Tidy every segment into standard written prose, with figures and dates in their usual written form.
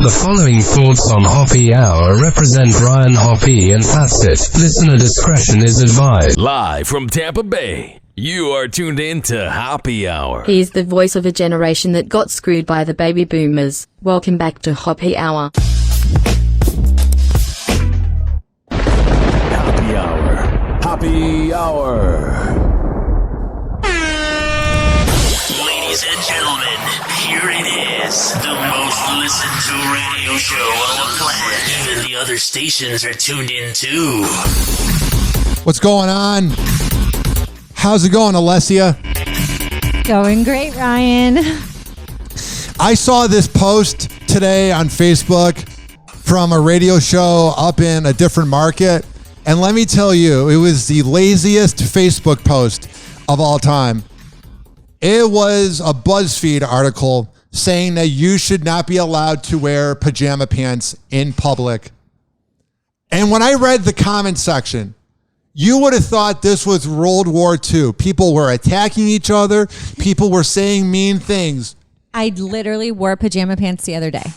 The following thoughts on Hoppe Hour represent Ryan Hoppe and past it. Listener discretion is advised. Live from Tampa Bay, you are tuned in to Hoppe Hour. He's the voice of a generation that got screwed by the baby boomers. Welcome back to Hoppe Hour. Hoppe Hour. Hoppe Hour. Ladies and gentlemen, here it is. The most listened to radio show on the planet. Even the other stations are tuned in too. What's going on? How's it going, Allessia? Going great, Ryan. I saw this post today on Facebook from a radio show up in a different market. And let me tell you, it was the laziest Facebook post of all time. It was a BuzzFeed article saying that you should not be allowed to wear pajama pants in public. And when I read the comment section, you would have thought this was World War II. People were attacking each other. People were saying mean things. I literally wore pajama pants the other day.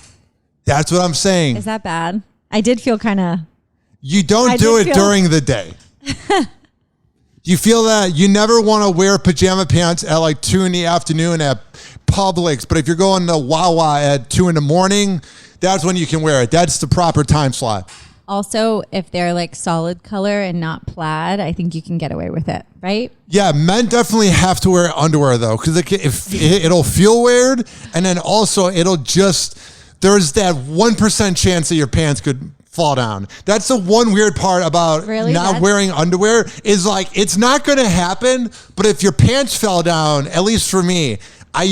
That's what I'm saying. Is that bad? I did feel kind of... You don't do it during the day. You feel that you never want to wear pajama pants at like 2 in the afternoon at Publix, but if you're going to Wawa at 2 in the morning, that's when you can wear it. That's the proper time slot. Also, if they're like solid color and not plaid, I think you can get away with it, right? Yeah, men definitely have to wear underwear though, because it'll feel weird, and then also there's that 1% chance that your pants could fall down. That's the one weird part about not wearing underwear is like, it's not going to happen, but if your pants fell down, at least for me, I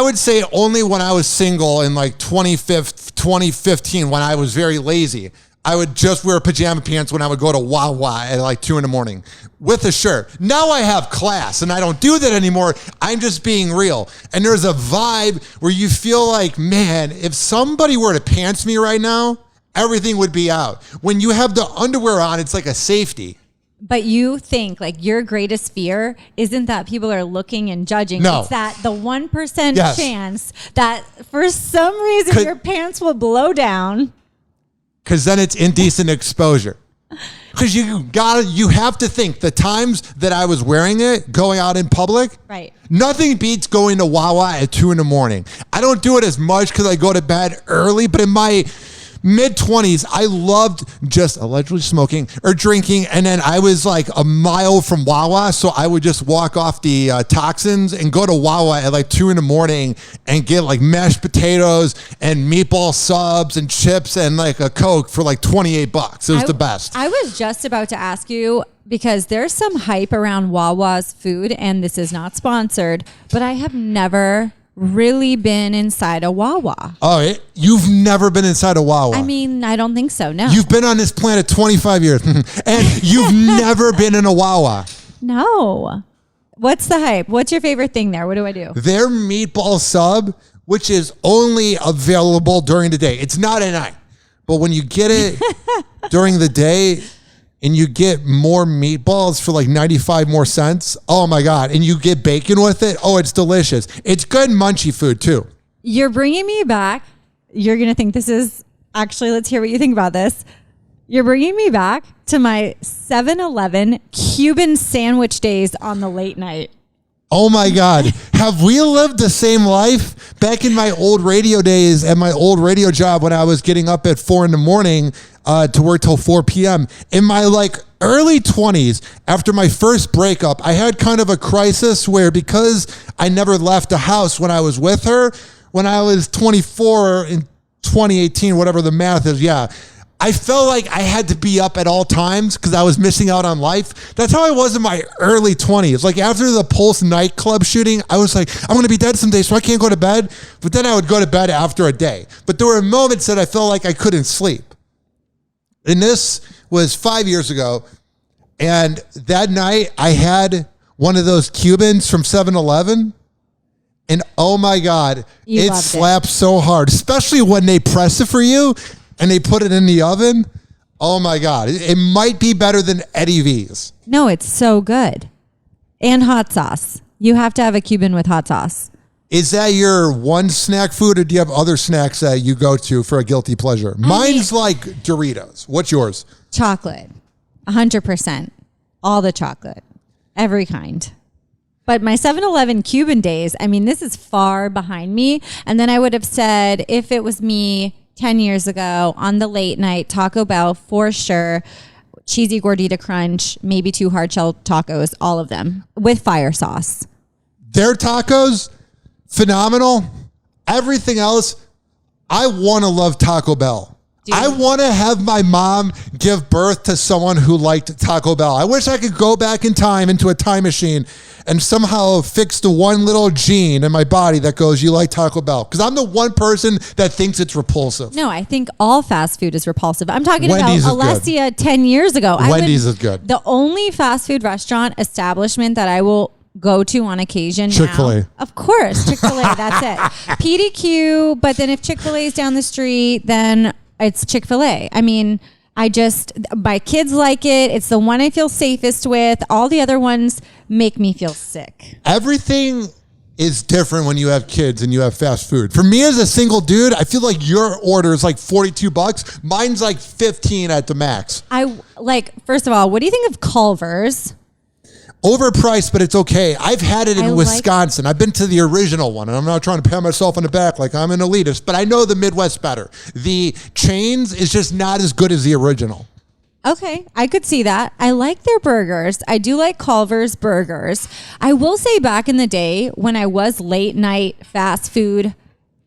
would say only when I was single in like 2015, when I was very lazy, I would just wear pajama pants when I would go to Wawa at like 2 in the morning with a shirt. Now I have class and I don't do that anymore. I'm just being real. And there's a vibe where you feel like, man, if somebody were to pants me right now, everything would be out. When you have the underwear on, it's like a safety. But you think like your greatest fear isn't that people are looking and judging. No. It's that the 1% chance that for some reason your pants will blow down. Because then it's indecent exposure. Because you have to think the times that I was wearing it, going out in public, right? Nothing beats going to Wawa at 2 in the morning. I don't do it as much because I go to bed early, but in my mid-20s, I loved just allegedly smoking or drinking, and then I was like a mile from Wawa, so I would just walk off the toxins and go to Wawa at like 2 in the morning and get like mashed potatoes and meatball subs and chips and like a Coke for like $28. It was the best. I was just about to ask you, because there's some hype around Wawa's food, and this is not sponsored, but I have never really been inside a Wawa. Oh, you've never been inside a Wawa? I mean, I don't think so, no. You've been on this planet 25 years, and you've never been in a Wawa. No. What's the hype? What's your favorite thing there? What do I do? Their meatball sub, which is only available during the day. It's not at night. But when you get it during the day, and you get more meatballs for like 95 more cents. Oh my God. And you get bacon with it. Oh, it's delicious. It's good munchy food too. You're bringing me back. You're going to think this is actually, let's hear what you think about this. You're bringing me back to my 7-Eleven Cuban sandwich days on the late night. Oh my God. Have we lived the same life? Back in my old radio days at my old radio job when I was getting up at 4 in the morning to work till 4 p.m. In my like early 20s, after my first breakup, I had kind of a crisis where because I never left the house when I was with her, when I was 24 in 2018, whatever the math is, I felt like I had to be up at all times because I was missing out on life. That's how I was in my early 20s. Like after the Pulse nightclub shooting, I was like, I'm going to be dead someday, so I can't go to bed. But then I would go to bed after a day. But there were moments that I felt like I couldn't sleep. And this was 5 years ago. And that night I had one of those Cubans from 7-Eleven. And oh my God, it slaps so hard, especially when they press it for you and they put it in the oven. Oh my God. It might be better than Eddie V's. No, it's so good. And hot sauce. You have to have a Cuban with hot sauce. Is that your one snack food, or do you have other snacks that you go to for a guilty pleasure? Mine's like Doritos. What's yours? Chocolate. 100%. All the chocolate. Every kind. But my 7-Eleven Cuban days, I mean, this is far behind me. And then I would have said, if it was me 10 years ago on the late night, Taco Bell for sure. Cheesy gordita crunch, maybe 2 hard shell tacos, all of them with fire sauce. Their tacos, phenomenal. Everything else, I want to love Taco Bell. Dude. I want to have my mom give birth to someone who liked Taco Bell. I wish I could go back in time into a time machine and somehow fix the one little gene in my body that goes, you like Taco Bell. Because I'm the one person that thinks it's repulsive. No, I think all fast food is repulsive. I'm talking Wendy's about Allessia 10 years ago. Wendy's is good. The only fast food restaurant establishment that I will go to on occasion Chick-fil-A. now. Of course, Chick-fil-A, that's it. PDQ, but then if Chick-fil-A is down the street, then it's Chick-fil-A. I mean, my kids like it. It's the one I feel safest with. All the other ones make me feel sick. Everything is different when you have kids and you have fast food. For me as a single dude, I feel like your order is like $42. Mine's like 15 at the max. First of all, what do you think of Culver's? Overpriced, but it's okay. I've had it in Wisconsin. I've been to the original one, and I'm not trying to pat myself on the back like I'm an elitist, but I know the Midwest better. The chains is just not as good as the original. Okay, I could see that. I like their burgers. I do like Culver's burgers. I will say back in the day when I was late night fast food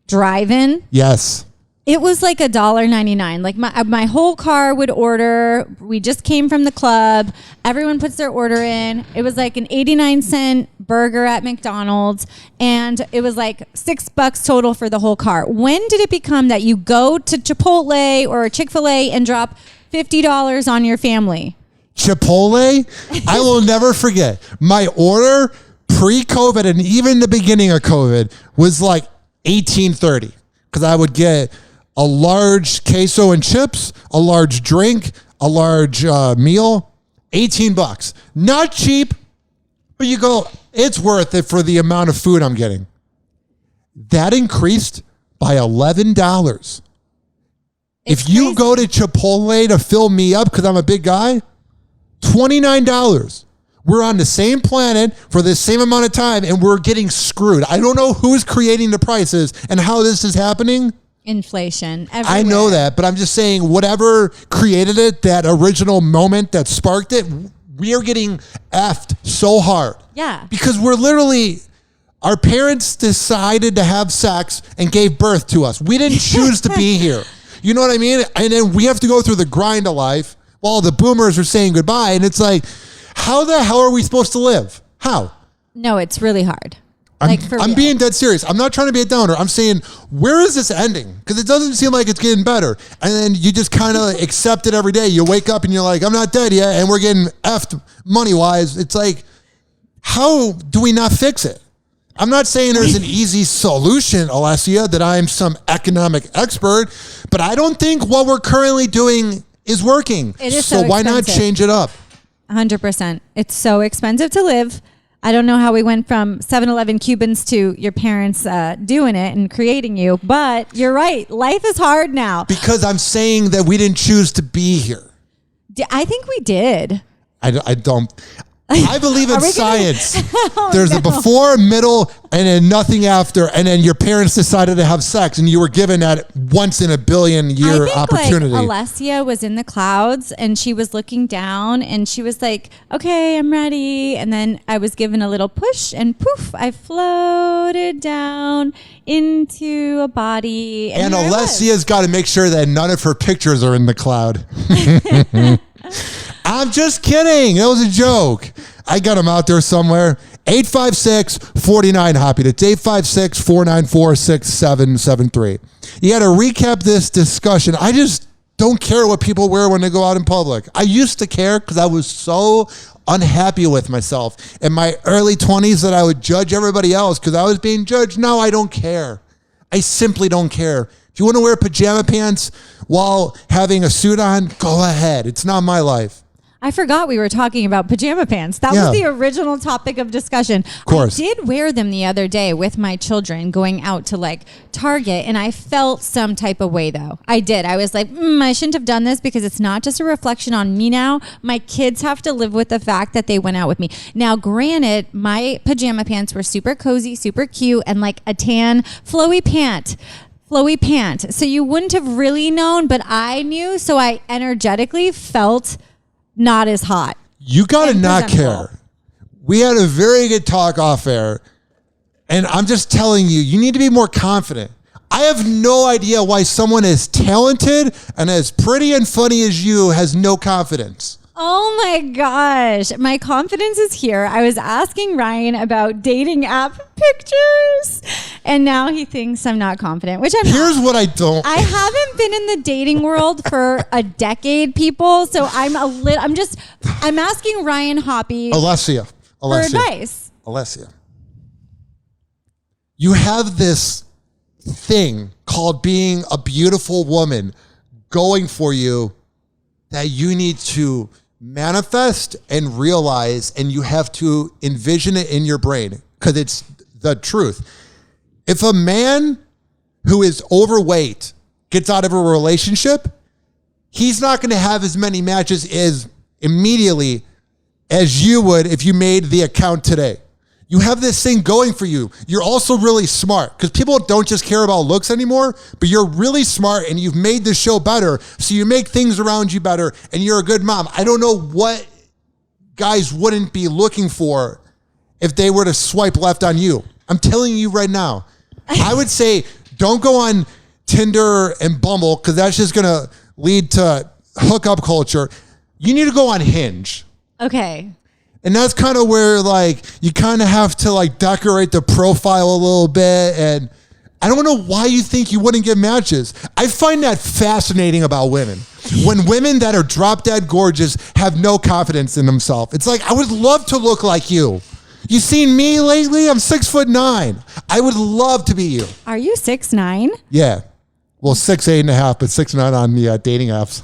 driving. Yes. It was like $1.99. Like my whole car would order. We just came from the club. Everyone puts their order in. It was like an 89-cent burger at McDonald's, and it was like $6 total for the whole car. When did it become that you go to Chipotle or Chick-fil-A and drop $50 on your family? Chipotle, I will never forget. My order pre-COVID and even the beginning of COVID was like $18.30 because I would get a large queso and chips, a large drink, a large meal, $18. Not cheap, but you go, it's worth it for the amount of food I'm getting. That increased by $11. If you go to Chipotle to fill me up because I'm a big guy, $29. We're on the same planet for the same amount of time, and we're getting screwed. I don't know who's creating the prices and how this is happening. Inflation everywhere. I know that, but I'm just saying whatever created it, that original moment that sparked it, we are getting effed so hard. Yeah. Because we're literally, our parents decided to have sex and gave birth to us. We didn't choose to be here. You know what I mean? And then we have to go through the grind of life while the boomers are saying goodbye. And it's like, how the hell are we supposed to live? How? No, it's really hard. I'm being dead serious. I'm not trying to be a downer. I'm saying, where is this ending? Because it doesn't seem like it's getting better. And then you just kind of accept it every day. You wake up and you're like, I'm not dead yet. And we're getting effed money-wise. It's like, how do we not fix it? I'm not saying there's an easy solution, Allessia, that I'm some economic expert. But I don't think what we're currently doing is working. It is so why not change it up? 100%. It's so expensive to live. I don't know how we went from 7-Eleven Cubans to your parents doing it and creating you, but you're right. Life is hard now. Because I'm saying that we didn't choose to be here. I think we did. I don't. I believe in science. Oh, There's a before, middle, and then nothing after. And then your parents decided to have sex, and you were given that once in a billion year opportunity. Like Allessia was in the clouds, and she was looking down, and she was like, "Okay, I'm ready." And then I was given a little push, and poof, I floated down into a body. And Alessia's got to make sure that none of her pictures are in the cloud. I'm just kidding. That was a joke. I got them out there somewhere. 856-49-HOPPY. That's 856-494-6773. You got to recap this discussion. I just don't care what people wear when they go out in public. I used to care because I was so unhappy with myself in my early 20s that I would judge everybody else because I was being judged. Now I don't care. I simply don't care. If you want to wear pajama pants while having a suit on, go ahead. It's not my life. I forgot we were talking about pajama pants. That was the original topic of discussion. Of course. I did wear them the other day with my children going out to like Target, and I felt some type of way though. I did. I was like, I shouldn't have done this because it's not just a reflection on me now. My kids have to live with the fact that they went out with me. Now, granted, my pajama pants were super cozy, super cute, and like a tan flowy pant. So you wouldn't have really known, but I knew, so I energetically felt not as hot. You got to not care. We had a very good talk off air, and I'm just telling you, you need to be more confident. I have no idea why someone as talented and as pretty and funny as you has no confidence. Oh my gosh. My confidence is here. I was asking Ryan about dating app pictures, and now he thinks I'm not confident, which I'm Here's not. what I don't. I haven't been in the dating world for a decade, people. So I'm asking Ryan Hoppe Allessia. for advice. Allessia. You have this thing called being a beautiful woman going for you that you need to manifest and realize, and you have to envision it in your brain because it's the truth. If a man who is overweight gets out of a relationship, he's not going to have as many matches immediately as you would if you made the account today. You have this thing going for you. You're also really smart because people don't just care about looks anymore, but you're really smart and you've made the show better. So you make things around you better and you're a good mom. I don't know what guys wouldn't be looking for if they were to swipe left on you. I'm telling you right now. I would say don't go on Tinder and Bumble because that's just going to lead to hookup culture. You need to go on Hinge. Okay. And that's kind of where, like, you kind of have to, like, decorate the profile a little bit. And I don't know why you think you wouldn't get matches. I find that fascinating about women. When women that are drop dead gorgeous have no confidence in themselves. It's like, I would love to look like you. You seen me lately? I'm 6'9". I would love to be you. Are you 6'9"? Yeah. Well, 6'8.5", but 6'9" on the dating apps.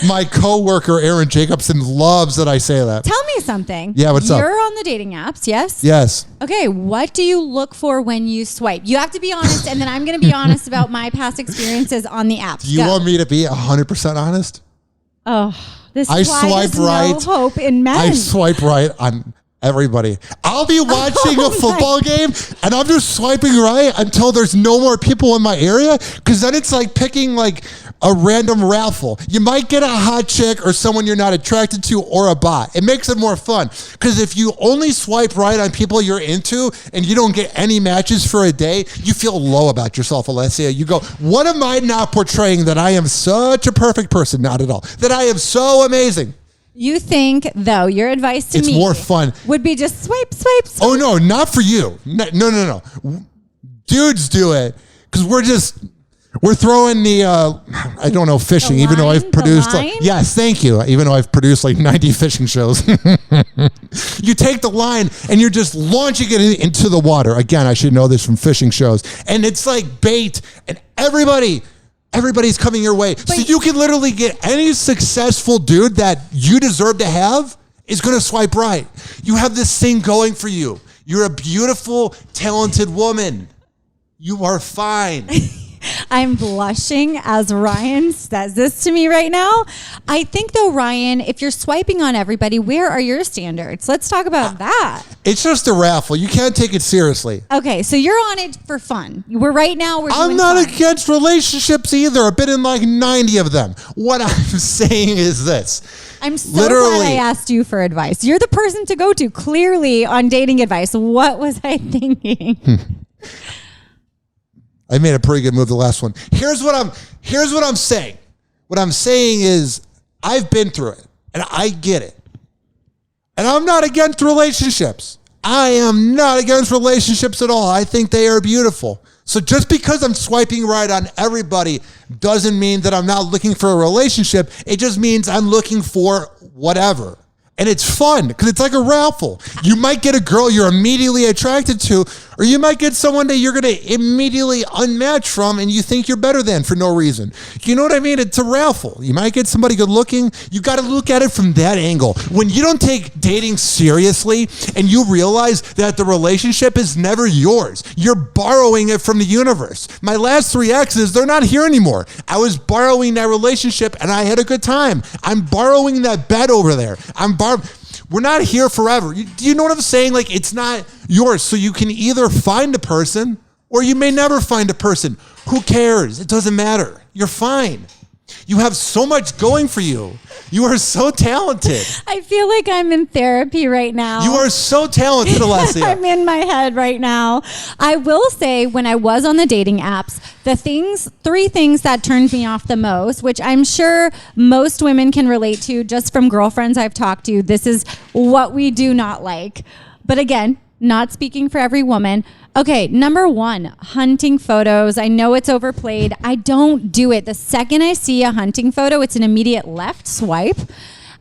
My coworker Aaron Jacobson loves that I say that. Tell me something. Yeah, what's up? You're on the dating apps, yes? Yes. Okay, what do you look for when you swipe? You have to be honest, and then I'm going to be honest about my past experiences on the apps. Do you want me to be 100% honest? Oh, this I is why swipe there's right. no hope in men. I swipe right on everybody. I'll be watching a football game and I'm just swiping right until there's no more people in my area, because then it's like picking like a random raffle. You might get a hot chick or someone you're not attracted to or a bot. It makes it more fun, because if you only swipe right on people you're into and you don't get any matches for a day, you feel low about yourself, Allessia. You go, what am I not portraying? That I am such a perfect person? Not at all. That I am so amazing. You think, though, your advice to me... It's more fun. ...would be just swipe, swipe, swipe. Oh, no, not for you. No. Dudes do it because we're throwing the, I don't know, fishing, even though I've produced... yes, thank you. Even though I've produced like 90 fishing shows. You take the line and you're just launching it into the water. Again, I should know this from fishing shows. And it's like bait, and everybody's coming your way. So you can literally get any successful dude that you deserve to have is going to swipe right. You have this thing going for you. You're a beautiful, talented woman. You are fine. I'm blushing as Ryan says this to me right now. I think, though, Ryan, if you're swiping on everybody, where are your standards? Let's talk about that. It's just a raffle. You can't take it seriously. Okay, so you're on it for fun. We're doing I'm not fun. against relationships either. I've been in like 90 of them. What I'm saying is this. I'm so glad I asked you for advice. You're the person to go to, clearly, on dating advice. What was I thinking? I made a pretty good move the last one. Here's what I'm saying. What I'm saying is I've been through it and I get it. And I'm not against relationships. I am not against relationships at all. I think they are beautiful. So just because I'm swiping right on everybody doesn't mean that I'm not looking for a relationship. It just means I'm looking for whatever. And it's fun because it's like a raffle. You might get a girl you're immediately attracted to, or you might get someone that you're going to immediately unmatch from and you think you're better than for no reason. You know what I mean? It's a raffle. You might get somebody good looking. You got to look at it from that angle. When you don't take dating seriously and you realize that the relationship is never yours, you're borrowing it from the universe. My last 3 exes, they're not here anymore. I was borrowing that relationship and I had a good time. I'm borrowing that bed over there. We're not here forever. Do you know what I'm saying? Like, it's not yours. So you can either find a person or you may never find a person. Who cares? It doesn't matter. You're fine. You have so much going for you. You are so talented. I feel like I'm in therapy right now. You are so talented, Allessia. I'm in my head right now. I will say, when I was on the dating apps, the 3 things that turned me off the most, which I'm sure most women can relate to just from girlfriends I've talked to, this is what we do not like. But again, not speaking for every woman. Okay, number 1, hunting photos. I know it's overplayed. I don't do it. The second I see a hunting photo, it's an immediate left swipe.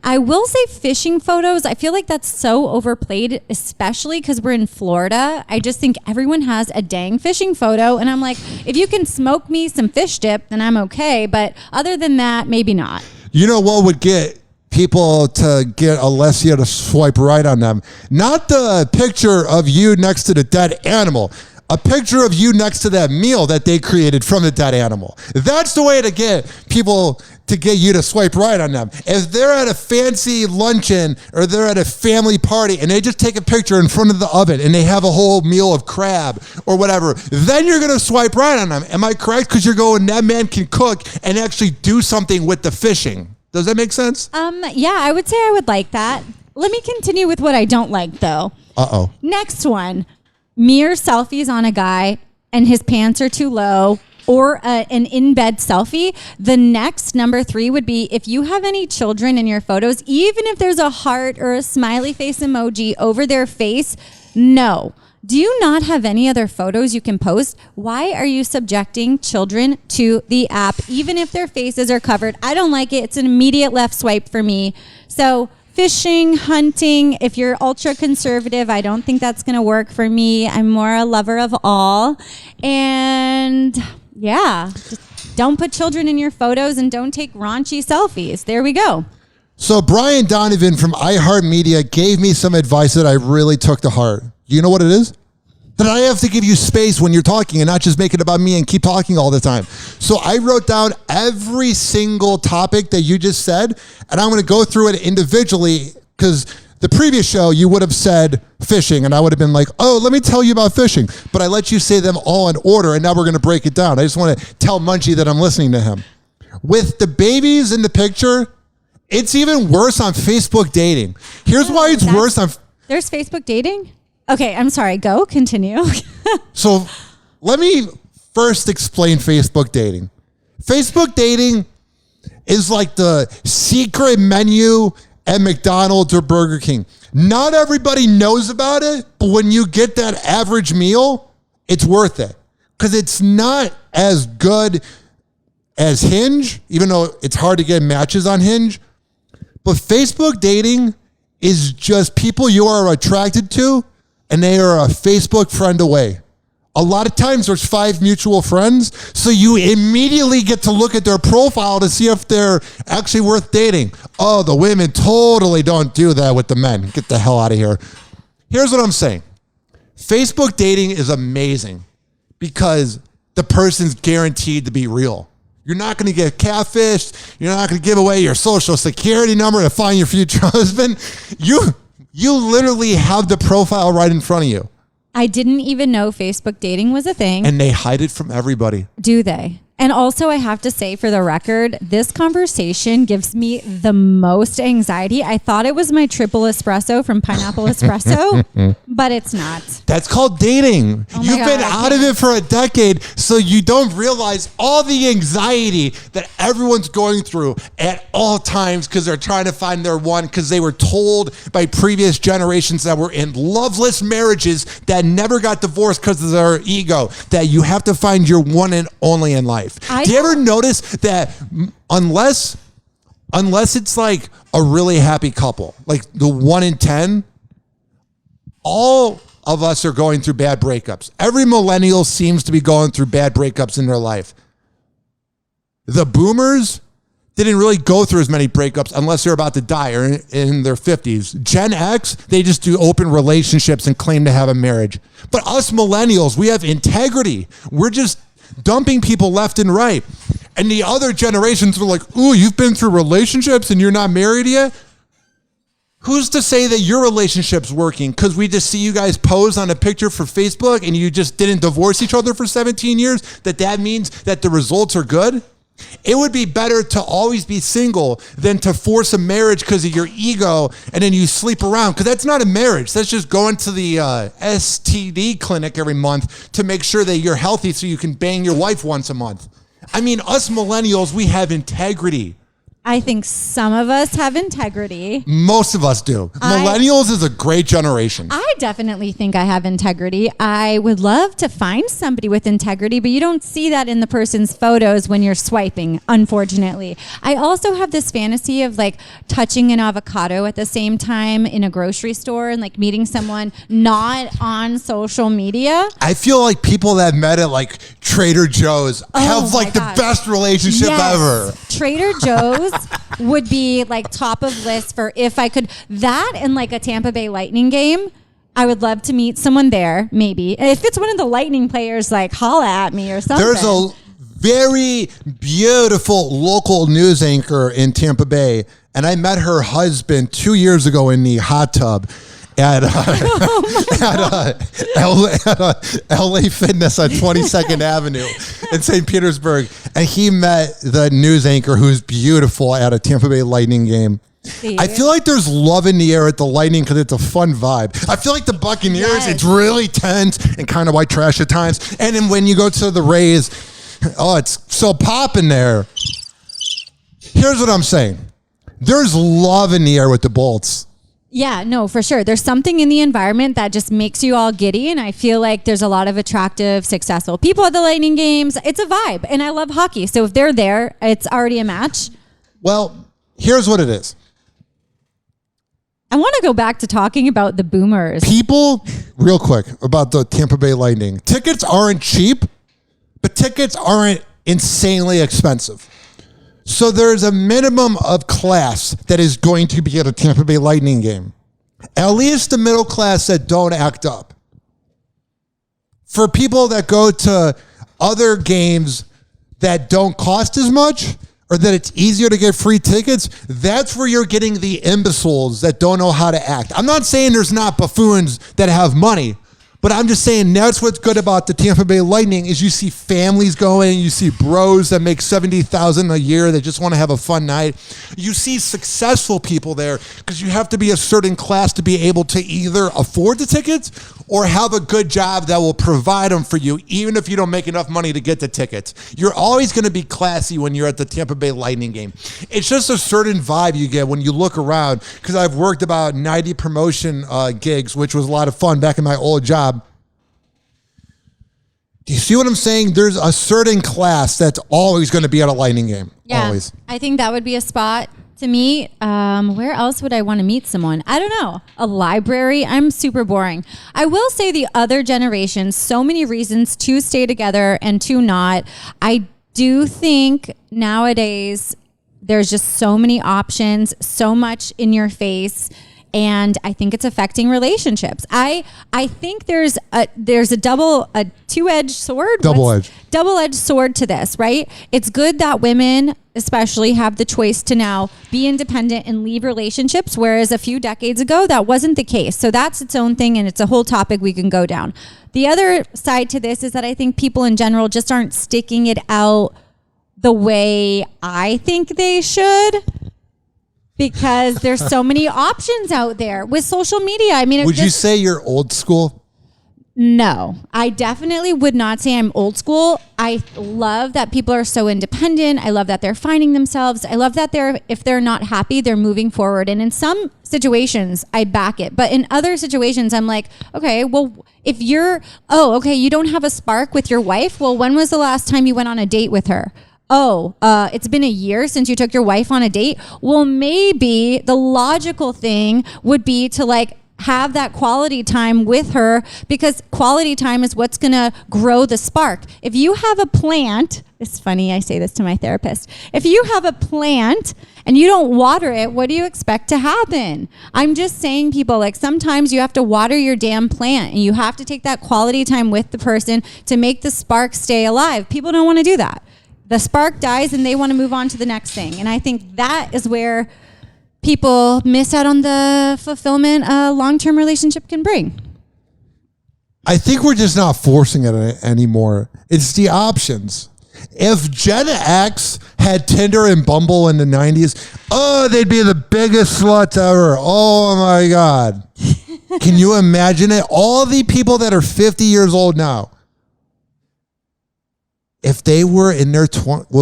I will say fishing photos. I feel like that's so overplayed, especially because we're in Florida. I just think everyone has a dang fishing photo. And I'm like, if you can smoke me some fish dip, then I'm okay. But other than that, maybe not. You know what would get people to get Allessia to swipe right on them? Not the picture of you next to the dead animal. A picture of you next to that meal that they created from the dead animal. That's the way to get people to get you to swipe right on them. If they're at a fancy luncheon or they're at a family party and they just take a picture in front of the oven and they have a whole meal of crab or whatever, then you're going to swipe right on them. Am I correct? Because you're going, that man can cook and actually do something with the fishing. Does that make sense? Yeah, I would say I would like that. Let me continue with what I don't like, though. Uh-oh. Next one, mirror selfies on a guy and his pants are too low, or an in-bed selfie. The next, number 3, would be if you have any children in your photos, even if there's a heart or a smiley face emoji over their face, no. Do you not have any other photos you can post? Why are you subjecting children to the app, even if their faces are covered? I don't like it. It's an immediate left swipe for me. So fishing, hunting, if you're ultra conservative, I don't think that's going to work for me. I'm more a lover of all. And yeah, just don't put children in your photos and don't take raunchy selfies. There we go. So Brian Donovan from iHeartMedia gave me some advice that I really took to heart. You know what it is? That I have to give you space when you're talking and not just make it about me and keep talking all the time. So I wrote down every single topic that you just said, and I'm going to go through it individually, because the previous show you would have said fishing, and I would have been like, oh, let me tell you about fishing. But I let you say them all in order, and now we're going to break it down. I just want to tell Munchie that I'm listening to him. With the babies in the picture, it's even worse on Facebook dating. Here's why it's worse on... There's Facebook dating? Okay, I'm sorry. Go. Continue. So let me first explain Facebook dating. Facebook dating is like the secret menu at McDonald's or Burger King. Not everybody knows about it, but when you get that average meal, it's worth it. Because it's not as good as Hinge, even though it's hard to get matches on Hinge. But Facebook dating is just people you are attracted to, and they are a Facebook friend away. A lot of times there's 5 mutual friends, so you immediately get to look at their profile to see if they're actually worth dating. Oh, the women totally don't do that with the men. Get the hell out of here. Here's what I'm saying. Facebook dating is amazing because the person's guaranteed to be real. You're not going to get catfished. You're not going to give away your social security number to find your future husband. You literally have the profile right in front of you. I didn't even know Facebook dating was a thing. And they hide it from everybody. Do they? And also, I have to say, for the record, this conversation gives me the most anxiety. I thought it was my triple espresso from Pineapple Espresso, but it's not. That's called dating. Oh You've been out of it for a decade, so you don't realize all the anxiety that everyone's going through at all times because they're trying to find their one, because they were told by previous generations that were in loveless marriages that never got divorced because of their ego that you have to find your one and only in life. Do you ever notice that unless it's like a really happy couple, like the 1 in 10, all of us are going through bad breakups. Every millennial seems to be going through bad breakups in their life. The boomers didn't really go through as many breakups unless they're about to die or in their 50s. Gen X, they just do open relationships and claim to have a marriage. But us millennials, we have integrity. We're just dumping people left and right. And the other generations are like, ooh, you've been through relationships and you're not married yet? Who's to say that your relationship's working? Because we just see you guys pose on a picture for Facebook and you just didn't divorce each other for 17 years, that means that the results are good? It would be better to always be single than to force a marriage because of your ego and then you sleep around. Because that's not a marriage. That's just going to the STD clinic every month to make sure that you're healthy so you can bang your wife once a month. I mean, us millennials, we have integrity. I think some of us have integrity. Most of us do. Millennials is a great generation. I definitely think I have integrity. I would love to find somebody with integrity, but you don't see that in the person's photos when you're swiping, unfortunately. I also have this fantasy of like touching an avocado at the same time in a grocery store and like meeting someone not on social media. I feel like people that met at like Trader Joe's have like the best relationship ever. Trader Joe's would be like top of list for if I could. That and like a Tampa Bay Lightning game. I would love to meet someone there, maybe. If it's one of the Lightning players, like holla at me or something. There's a very beautiful local news anchor in Tampa Bay, and I met her husband 2 years ago in the hot tub at LA Fitness on 22nd Avenue in St. Petersburg. And he met the news anchor who's beautiful at a Tampa Bay Lightning game. See? I feel like there's love in the air at the Lightning because it's a fun vibe. I feel like the Buccaneers, it's really tense and kind of white trash at times. And then when you go to the Rays, it's so popping there. Here's what I'm saying. There's love in the air with the Bolts. Yeah, no, for sure. There's something in the environment that just makes you all giddy. And I feel like there's a lot of attractive, successful people at the Lightning games. It's a vibe. And I love hockey. So if they're there, it's already a match. Well, here's what it is. I want to go back to talking about the boomers. People, real quick, about the Tampa Bay Lightning. Tickets aren't cheap, but tickets aren't insanely expensive. So there's a minimum of class that is going to be at a Tampa Bay Lightning game. At least the middle class that don't act up. For people that go to other games that don't cost as much or that it's easier to get free tickets, that's where you're getting the imbeciles that don't know how to act. I'm not saying there's not buffoons that have money, but I'm just saying that's what's good about the Tampa Bay Lightning is you see families going, you see bros that make $70,000 a year that just want to have a fun night. You see successful people there because you have to be a certain class to be able to either afford the tickets or have a good job that will provide them for you, even if you don't make enough money to get the tickets. You're always going to be classy when you're at the Tampa Bay Lightning game. It's just a certain vibe you get when you look around because I've worked about 90 promotion gigs, which was a lot of fun back in my old job. Do you see what I'm saying? There's a certain class that's always going to be at a Lightning game. Yeah, always. I think that would be a spot to meet. Where else would I want to meet someone? I don't know. A library? I'm super boring. I will say the other generations, so many reasons to stay together and to not. I do think nowadays there's just so many options, so much in your face. And I think it's affecting relationships. I think there's a two-edged sword. Double-edged sword to this, right? It's good that women especially have the choice to now be independent and leave relationships, whereas a few decades ago, that wasn't the case. So that's its own thing, and it's a whole topic we can go down. The other side to this is that I think people in general just aren't sticking it out the way I think they should. Because there's so many options out there with social media. I mean, would you say you're old school? No, I definitely would not say I'm old school. I love that people are so independent. I love that they're finding themselves. I love that if they're not happy, they're moving forward. And in some situations, I back it. But in other situations, I'm like, okay, well, if you don't have a spark with your wife. Well, when was the last time you went on a date with her? it's been a year since you took your wife on a date. Well, maybe the logical thing would be to like have that quality time with her, because quality time is what's going to grow the spark. If you have a plant, it's funny, I say this to my therapist. If you have a plant and you don't water it, what do you expect to happen? I'm just saying, people, like sometimes you have to water your damn plant and you have to take that quality time with the person to make the spark stay alive. People don't want to do that. The spark dies and they want to move on to the next thing. And I think that is where people miss out on the fulfillment a long-term relationship can bring. I think we're just not forcing it anymore. It's the options. If Gen X had Tinder and Bumble in the 90s, they'd be the biggest sluts ever. Oh my God. Can you imagine it? All the people that are 50 years old now, if they were in their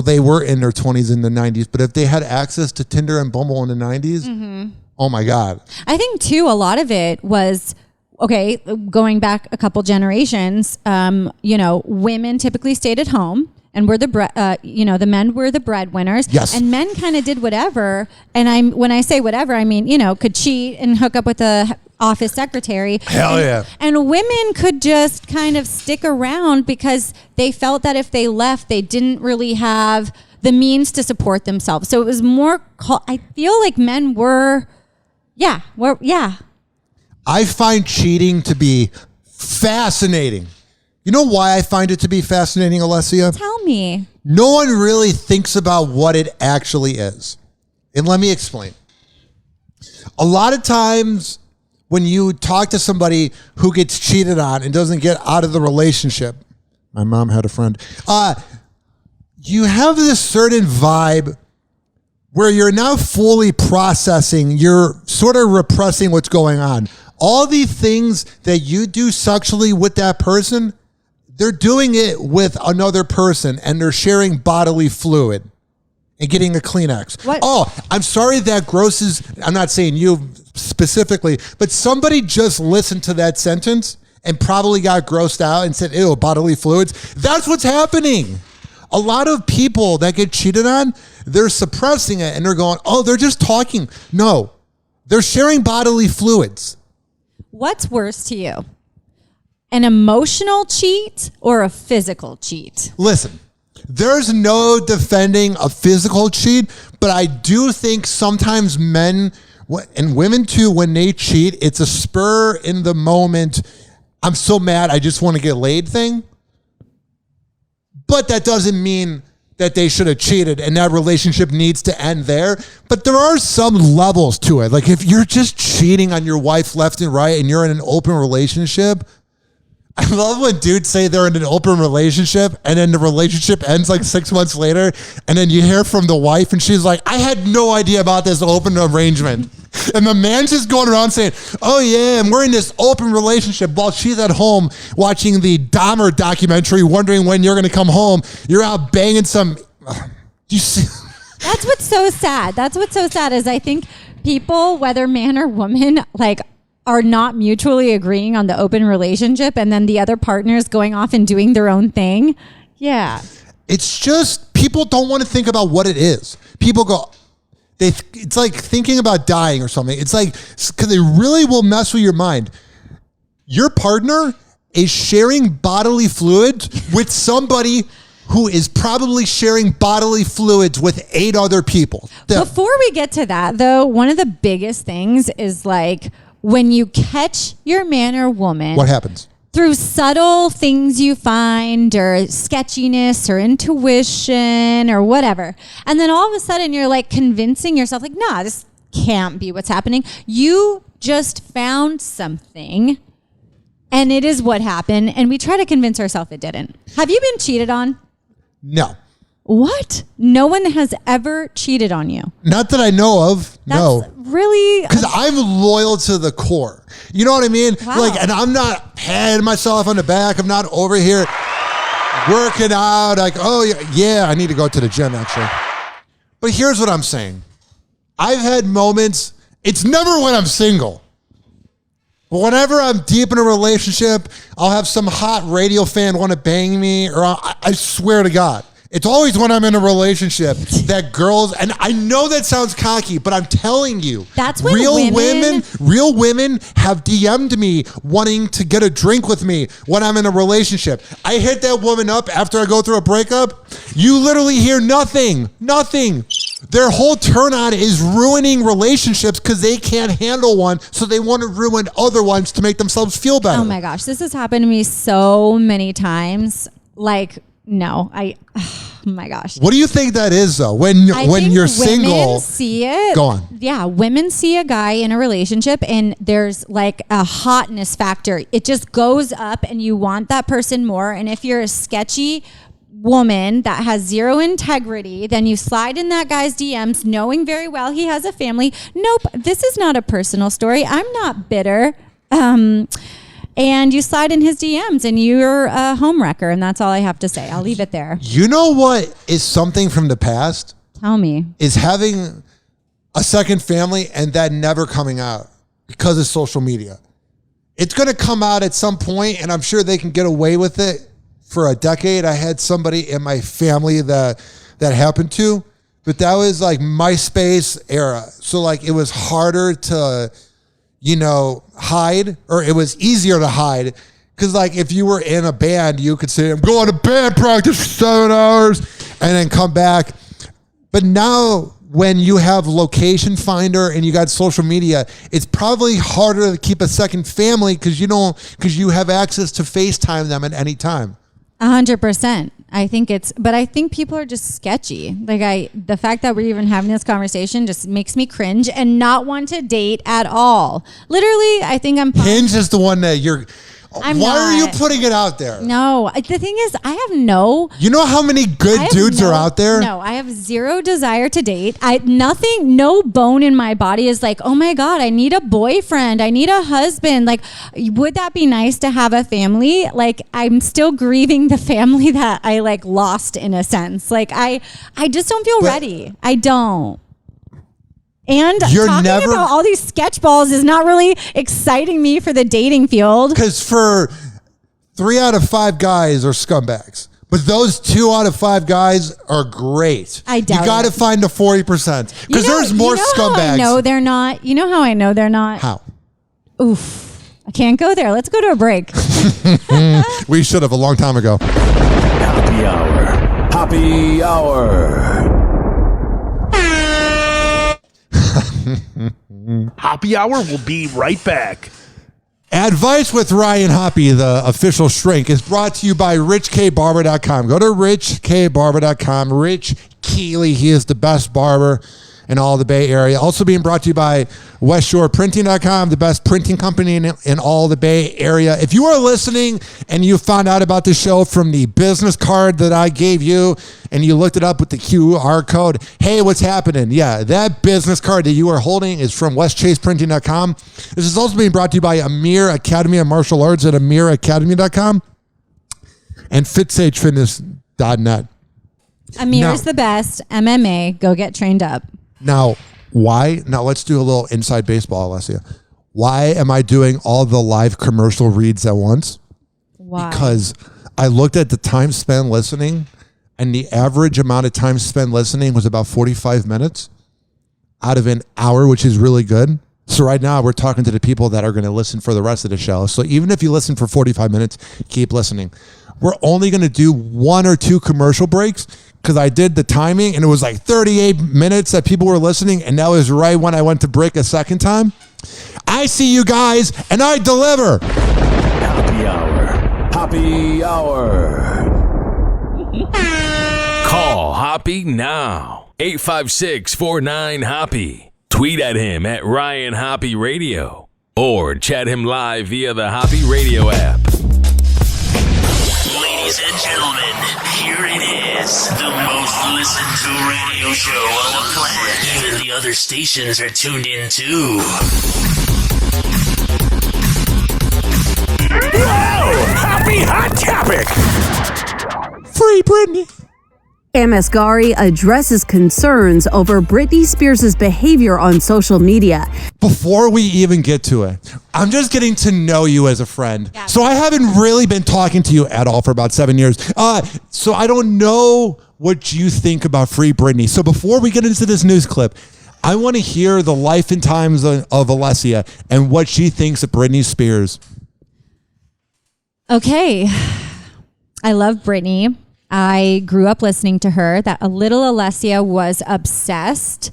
they were in their 20s in the 90s, but if they had access to Tinder and Bumble in the 90s, oh my God. I think too, a lot of it was, okay, going back a couple generations, women typically stayed at home and were the men were the breadwinners. Yes. And men kind of did whatever. And when I say whatever, I mean, could cheat and hook up with a office secretary. Hell yeah. And women could just kind of stick around because they felt that if they left, they didn't really have the means to support themselves. So it was more, I feel like men were. I find cheating to be fascinating. You know why I find it to be fascinating, Allessia? Tell me. No one really thinks about what it actually is. And let me explain. A lot of times when you talk to somebody who gets cheated on and doesn't get out of the relationship, my mom had a friend, you have this certain vibe where you're now fully processing, you're sort of repressing what's going on. All the things that you do sexually with that person, they're doing it with another person and they're sharing bodily fluid and getting a Kleenex. What? Oh, I'm sorry that grosses, I'm not saying you specifically, but somebody just listened to that sentence and probably got grossed out and said, ew, bodily fluids. That's what's happening. A lot of people that get cheated on, they're suppressing it and they're going, oh, they're just talking. No, they're sharing bodily fluids. What's worse to you? An emotional cheat or a physical cheat? Listen, there's no defending a physical cheat, but I do think sometimes men and women too, when they cheat, it's a spur in the moment, I'm so mad, I just want to get laid thing. But that doesn't mean that they should have cheated and that relationship needs to end there. But there are some levels to it. Like if you're just cheating on your wife left and right and you're in an open relationship, I love when dudes say they're in an open relationship and then the relationship ends like 6 months later and then you hear from the wife and she's like, I had no idea about this open arrangement. And the man's just going around saying, oh yeah, and we're in this open relationship while she's at home watching the Dahmer documentary, wondering when you're going to come home. You're out banging some, you see? That's what's so sad. That's what's so sad is I think people, whether man or woman, like are not mutually agreeing on the open relationship and then the other partner's going off and doing their own thing. Yeah. It's just, people don't want to think about what it is. People go, it's like thinking about dying or something. It's like, because they really will mess with your mind. Your partner is sharing bodily fluids with somebody who is probably sharing bodily fluids with 8 other people. Before we get to that though, one of the biggest things is like, when you catch your man or woman, what happens? Through subtle things you find or sketchiness or intuition or whatever. And then all of a sudden you're like convincing yourself like, nah, this can't be what's happening. You just found something and it is what happened. And we try to convince ourselves it didn't. Have you been cheated on? No. What? No one has ever cheated on you? Not that I know of. No. Really? Because I'm loyal to the core. You know what I mean? Wow. Like, and I'm not patting myself on the back. I'm not over here working out. Like, oh, yeah, I need to go to the gym, actually. But here's what I'm saying. I've had moments, it's never when I'm single. But whenever I'm deep in a relationship, I'll have some hot radio fan want to bang me, or I swear to God, It's always when I'm in a relationship that girls, and I know that sounds cocky, but I'm telling you, that's when real women have DM'd me wanting to get a drink with me when I'm in a relationship. I hit that woman up after I go through a breakup. You literally hear nothing. Their whole turn on is ruining relationships because they can't handle one, so they want to ruin other ones to make themselves feel better. Oh my gosh, this has happened to me so many times. Like, no, oh my gosh. What do you think that is, though? When you're single, women see it. Go on. Yeah, women see a guy in a relationship, and there's like a hotness factor. It just goes up, and you want that person more. And if you're a sketchy woman that has zero integrity, then you slide in that guy's DMs, knowing very well he has a family. Nope, this is not a personal story. I'm not bitter. And you slide in his DMs and you're a homewrecker, and that's all I have to say. I'll leave it there. You know what is something from the past? Tell me. Is having a second family and that never coming out because of social media. It's going to come out at some point, and I'm sure they can get away with it for a decade. I had somebody in my family that happened to, but that was like MySpace era. So like it was harder to, hide, or it was easier to hide. Because like if you were in a band, you could say, I'm going to band practice for 7 hours and then come back. But now when you have location finder and you got social media, it's probably harder to keep a second family because you have access to FaceTime them at any time. 100%. I think people are just sketchy. The fact that we're even having this conversation just makes me cringe and not want to date at all. Literally, I think I'm. Hinge is the one that you're. Why are you putting it out there? No, the thing is, I have no. You know how many good dudes are out there? No, I have zero desire to date. No bone in my body is like, oh my God, I need a boyfriend. I need a husband. Like, would that be nice to have a family? Like, I'm still grieving the family that I like lost in a sense. Like, I just don't feel ready. I don't. And talking about all these sketch balls is not really exciting me for the dating field. Because for 3 out of 5 guys are scumbags. But those 2 out of 5 guys are great. I doubt you got to find the 40%. Because there's more scumbags. No, they're not. You know how I know they're not? How? Oof. I can't go there. Let's go to a break. We should have a long time ago. Happy hour. Happy hour. Happy Hour will be right back. Advice with Ryan Hoppe, the official shrink, is brought to you by richkbarber.com. Go to richkbarber.com. Rich Keeley, he is the best barber in all the Bay Area. Also being brought to you by westshoreprinting.com, the best printing company in all the Bay Area. If you are listening and you found out about the show from the business card that I gave you and you looked it up with the QR code, hey, what's happening? Yeah, that business card that you are holding is from westchaseprinting.com. This is also being brought to you by Amir Academy of Martial Arts at amiracademy.com and fitsagefitness.net. Amir's the best. MMA, go get trained up. Now, why? Now, let's do a little inside baseball, Alessia. Why am I doing all the live commercial reads at once? Why? Because I looked at the time spent listening, and the average amount of time spent listening was about 45 minutes out of an hour, which is really good. So right now, we're talking to the people that are going to listen for the rest of the show. So even if you listen for 45 minutes, keep listening. We're only going to do 1 or 2 commercial breaks because I did the timing and it was like 38 minutes that people were listening, and that was right when I went to break a second time. I see you guys and I deliver. Happy hour. Happy hour. Call Hoppe now. 856-49-HOPPE. Tweet at him at Ryan Hoppe Radio or chat him live via the Hoppe Radio app. Ladies and gentlemen, here it is, the most listened to radio show on the planet. Even the other stations are tuned in too. Whoa! Happy Hot Topic! Free Britney. Amasgari addresses concerns over Britney Spears' behavior on social media. Before we even get to it, I'm just getting to know you as a friend. Yeah. So I haven't really been talking to you at all for about 7 years. So I don't know what you think about Free Britney. So before we get into this news clip, I want to hear the life and times of Allessia and what she thinks of Britney Spears. Okay. I love Britney. I grew up listening to her. That a little Allessia was obsessed.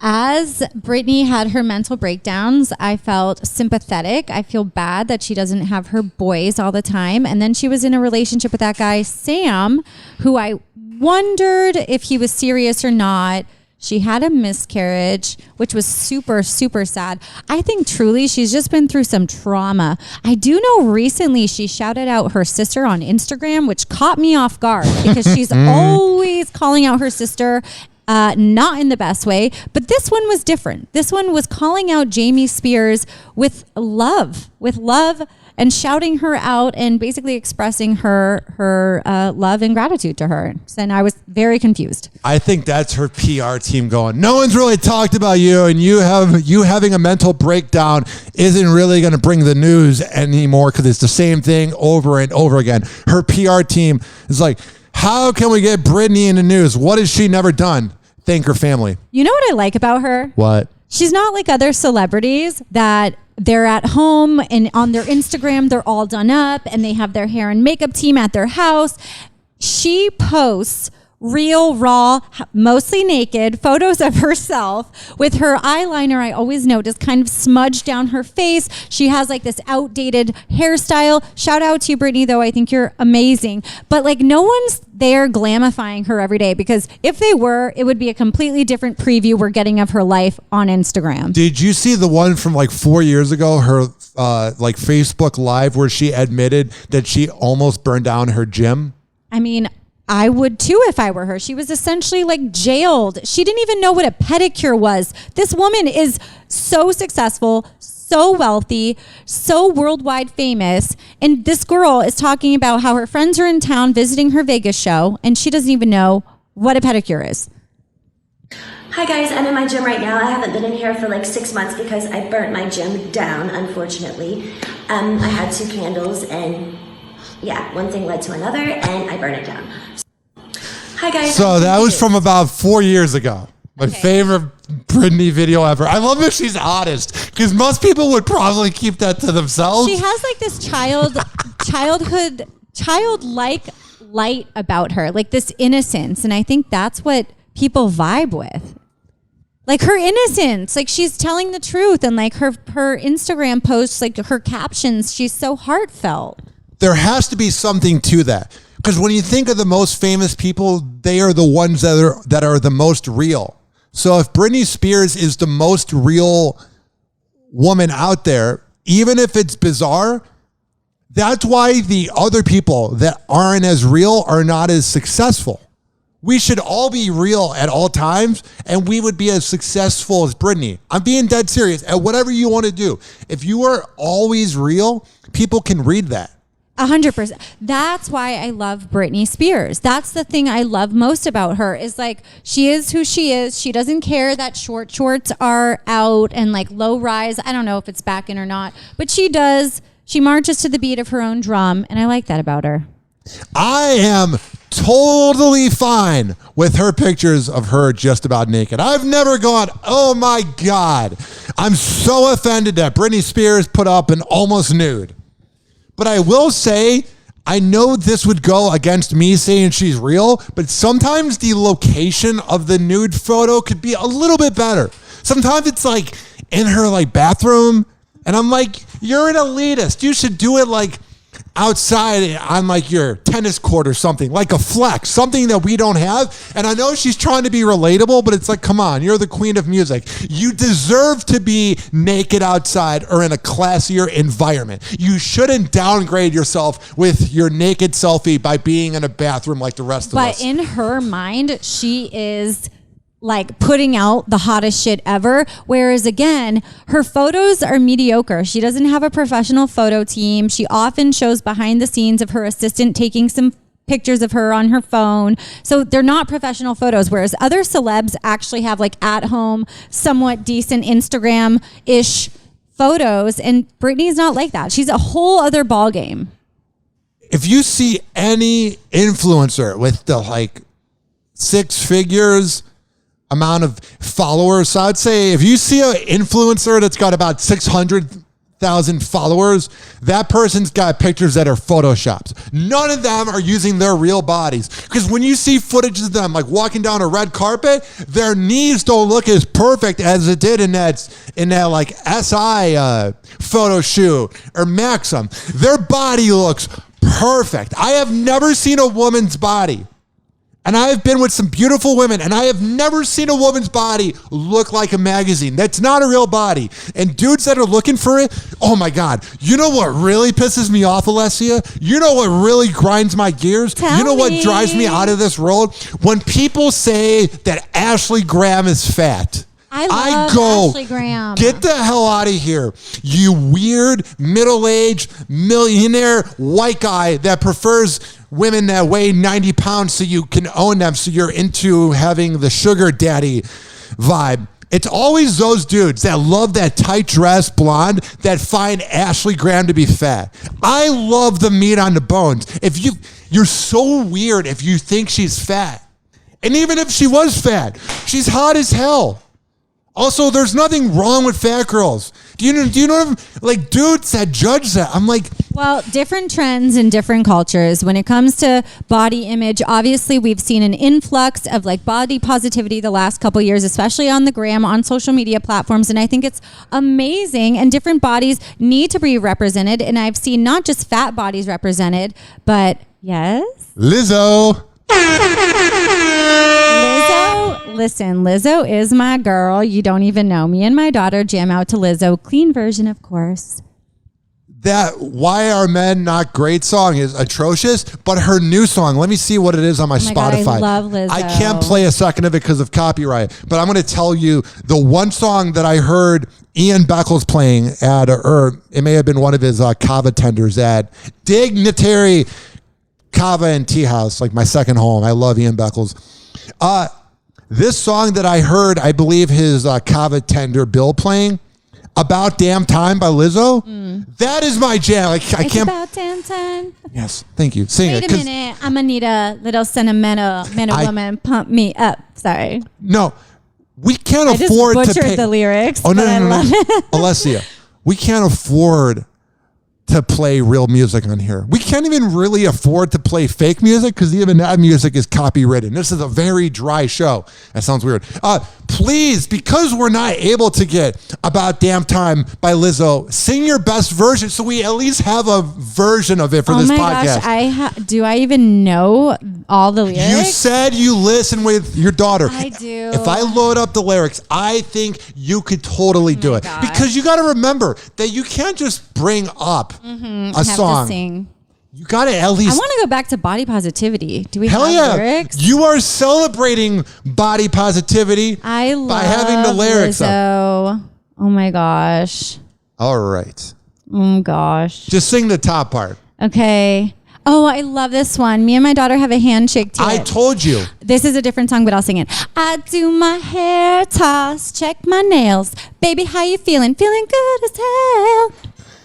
As Britney had her mental breakdowns, I felt sympathetic. I feel bad that she doesn't have her boys all the time. And then she was in a relationship with that guy, Sam, who I wondered if he was serious or not. She had a miscarriage, which was super, super sad. I think truly she's just been through some trauma. I do know recently she shouted out her sister on Instagram, which caught me off guard because she's always calling out her sister, not in the best way. But this one was different. This one was calling out Jamie Spears with love, and shouting her out and basically expressing her love and gratitude to her. And I was very confused. I think that's her PR team going, no one's really talked about you, and you having a mental breakdown isn't really going to bring the news anymore because it's the same thing over and over again. Her PR team is like, how can we get Britney in the news? What has she never done? Thank her family. You know what I like about her? What? She's not like other celebrities that they're at home and on their Instagram, they're all done up and they have their hair and makeup team at their house. She posts real, raw, mostly naked photos of herself with her eyeliner, I always notice, kind of smudged down her face. She has like this outdated hairstyle. Shout out to you, Britney, though. I think you're amazing. But like no one's there glamifying her every day, because if they were, it would be a completely different preview we're getting of her life on Instagram. Did you see the one from like 4 years ago, her like Facebook Live, where she admitted that she almost burned down her gym? I mean, I would too if I were her. She was essentially like jailed. She didn't even know what a pedicure was. This woman is so successful, so wealthy, so worldwide famous. And this girl is talking about how her friends are in town visiting her Vegas show, and she doesn't even know what a pedicure is. Hi guys, I'm in my gym right now. I haven't been in here for like 6 months because I burnt my gym down, unfortunately. I had 2 candles and yeah, one thing led to another and I burned it down. Hi guys. So that was from about 4 years ago. My favorite Britney video ever. I love that she's honest, because most people would probably keep that to themselves. She has like this childlike light about her, like this innocence. And I think that's what people vibe with. Like her innocence, like she's telling the truth. And like her Instagram posts, like her captions, she's so heartfelt. There has to be something to that. Because when you think of the most famous people, they are the ones that are the most real. So if Britney Spears is the most real woman out there, even if it's bizarre, that's why the other people that aren't as real are not as successful. We should all be real at all times, and we would be as successful as Britney. I'm being dead serious at whatever you want to do. If you are always real, people can read that. 100%. That's why I love Britney Spears. That's the thing I love most about her, is like, she is who she is. She doesn't care that short shorts are out and like low rise. I don't know if it's back in or not, but she does. She marches to the beat of her own drum. And I like that about her. I am totally fine with her pictures of her just about naked. I've never gone, oh my God, I'm so offended that Britney Spears put up an almost nude. But I will say, I know this would go against me saying she's real, but sometimes the location of the nude photo could be a little bit better. Sometimes it's like in her like bathroom, and I'm like, you're an elitist. You should do it like outside on like your tennis court or something, like a flex, something that we don't have. And I know she's trying to be relatable, but it's like, come on, you're the queen of music. You deserve to be naked outside or in a classier environment. You shouldn't downgrade yourself with your naked selfie by being in a bathroom like the rest of us. But in her mind, she is like putting out the hottest shit ever. Whereas again, her photos are mediocre. She doesn't have a professional photo team. She often shows behind the scenes of her assistant taking some pictures of her on her phone. So they're not professional photos. Whereas other celebs actually have like at home, somewhat decent Instagram-ish photos. And Britney's not like that. She's a whole other ballgame. If you see any influencer with the like six figures amount of followers. So I'd say if you see an influencer that's got about 600,000 followers, that person's got pictures that are photoshopped. None of them are using their real bodies. Because when you see footage of them like walking down a red carpet, their knees don't look as perfect as it did in that like SI photo shoot or Maxim. Their body looks perfect. I have never seen a woman's body. And I have been with some beautiful women, and I have never seen a woman's body look like a magazine. That's not a real body. And dudes that are looking for it, oh my God. You know what really pisses me off, Allessia? You know what really grinds my gears? Tell you know what me. drives me out of this world? When people say that Ashley Graham is fat. I love Ashley Graham. Get the hell out of here. You weird, middle-aged, millionaire white guy that prefers women that weigh 90 pounds so you can own them, so you're into having the sugar daddy vibe. It's always those dudes that love that tight dress blonde that find Ashley Graham to be fat. I love the meat on the bones. You're so weird if you think she's fat. And even if she was fat, she's hot as hell. Also, there's nothing wrong with fat girls. Do you know like dudes that judge that? I'm like, well, different trends in different cultures. When it comes to body image, obviously we've seen an influx of like body positivity the last couple years, especially on the gram, on social media platforms. And I think it's amazing. And different bodies need to be represented. And I've seen not just fat bodies represented, but yes. Lizzo. Listen, Lizzo is my girl. You don't even know. Me and my daughter jam out to Lizzo. Clean version, of course. That Why Are Men Not Great song is atrocious, but her new song, let me see what it is on my Spotify. God, I love Lizzo. I can't play a second of it because of copyright, but I'm going to tell you the one song that I heard Ian Beckles playing at, or it may have been one of his Kava tenders at Dignitary Kava and Tea House, like my second home. I love Ian Beckles. This song that I heard, I believe his Kava tender Bill playing, About Damn Time by Lizzo. That is my jam. I can't. About damn time. Yes, thank you. Sing it. Wait a minute. I'm going to need a little sentimental woman pump me up. Sorry. No, we can't afford to pay. I just butchered the lyrics, Oh, no, but I love it. Allessia, we can't afford to play real music on here. We can't even really afford to play fake music because even that music is copywritten. This is a very dry show. That sounds weird. Please, because we're not able to get About Damn Time by Lizzo, sing your best version so we at least have a version of it for this podcast. Gosh, do I even know all the lyrics? You said you listen with your daughter. I do. If I load up the lyrics, I think you could totally do it. God. Because you got to remember that you can't just bring up a song. To sing. You got to at least. I want to go back to body positivity. Do we Hell have yeah. lyrics? You are celebrating body positivity by having the lyrics Lizzo. up. Oh my gosh. All right. Oh gosh. Just sing the top part. Okay. Oh, I love this one. Me and my daughter have a handshake to it. I told you. This is a different song, but I'll sing it. I do my hair toss, check my nails. Baby, how you feeling? Feeling good as hell.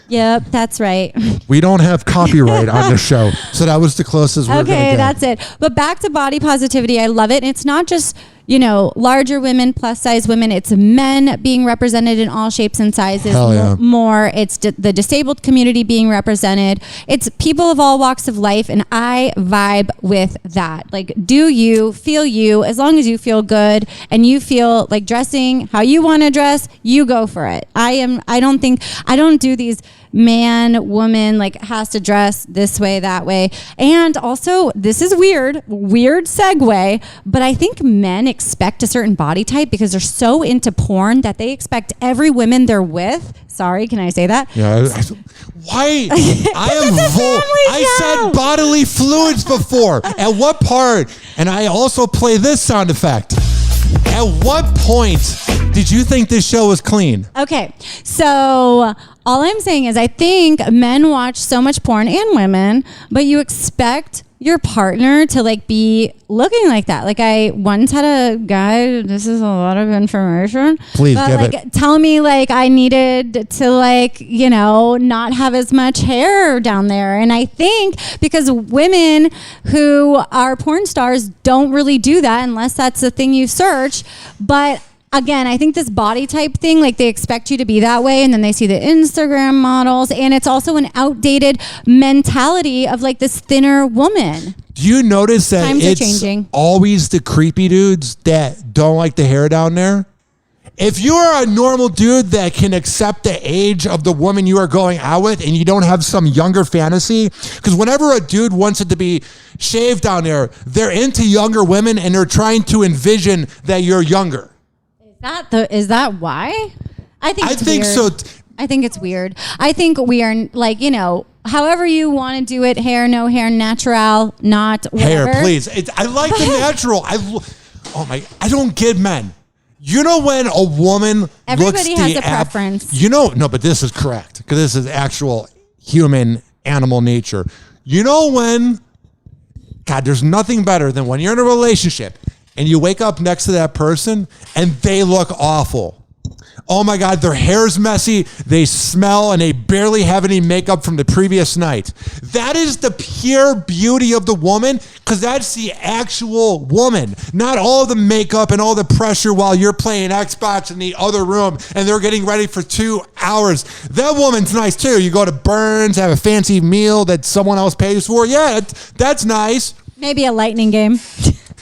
Yep, that's right. We don't have copyright on the show, so that was the closest we're going to get. Okay, that's it. But back to body positivity. I love it. It's not just, larger women, plus size women. It's men being represented in all shapes and sizes. Hell yeah. More. It's the disabled community being represented. It's people of all walks of life, and I vibe with that. Like, do you feel you? As long as you feel good and you feel like dressing how you want to dress, you go for it. I don't do these man, woman, like has to dress this way, that way. And also, this is weird segue, but I think men expect a certain body type because they're so into porn that they expect every woman they're with. Sorry, can I say that? Yeah. Why? I said bodily fluids before. At what part? And I also play this sound effect. At what point did you think this show was clean? Okay, so all I'm saying is I think men watch so much porn and women, but you expect, your partner to like be looking like that. Like I once had a guy, this is a lot of information. Please but give like it. tell me like I needed to like, you know, not have as much hair down there. And I think because women who are porn stars don't really do that unless that's the thing you search. But again, I think this body type thing, like they expect you to be that way, and then they see the Instagram models, and it's also an outdated mentality of like this thinner woman. Do you notice that Times are it's changing. always the creepy dudes that don't like the hair down there? If you are a normal dude that can accept the age of the woman you are going out with and you don't have some younger fantasy, because whenever a dude wants it to be shaved down there, they're into younger women and they're trying to envision that you're younger. Is that why? I think so. I think it's weird. I think we are like, you know, however you want to do it, hair, no hair, natural, not whatever. Hair, please. I like the natural. I don't get men. You know when a woman Everybody looks has the a preference. You know, no, but this is correct because this is actual human animal nature. You know when, God, there's nothing better than when you're in a relationship and you wake up next to that person and they look awful. Oh my God, their hair's messy, they smell, and they barely have any makeup from the previous night. That is the pure beauty of the woman, because that's the actual woman. Not all the makeup and all the pressure while you're playing Xbox in the other room and they're getting ready for 2 hours. That woman's nice too. You go to Burns, have a fancy meal that someone else pays for. Yeah, that's nice. Maybe a lightning game.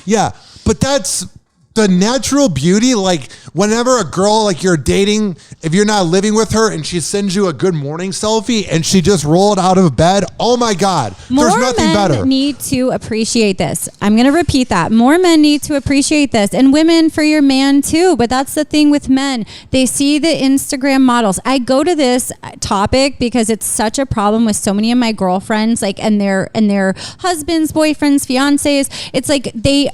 Yeah, but that's the natural beauty. Like whenever a girl like you're dating, if you're not living with her and she sends you a good morning selfie and she just rolled out of bed, oh my God, there's nothing better. More men need to appreciate this. I'm going to repeat that. More men need to appreciate this, and women for your man too. But that's the thing with men. They see the Instagram models. I go to this topic because it's such a problem with so many of my girlfriends, like, and their husbands, boyfriends, fiancés. It's like they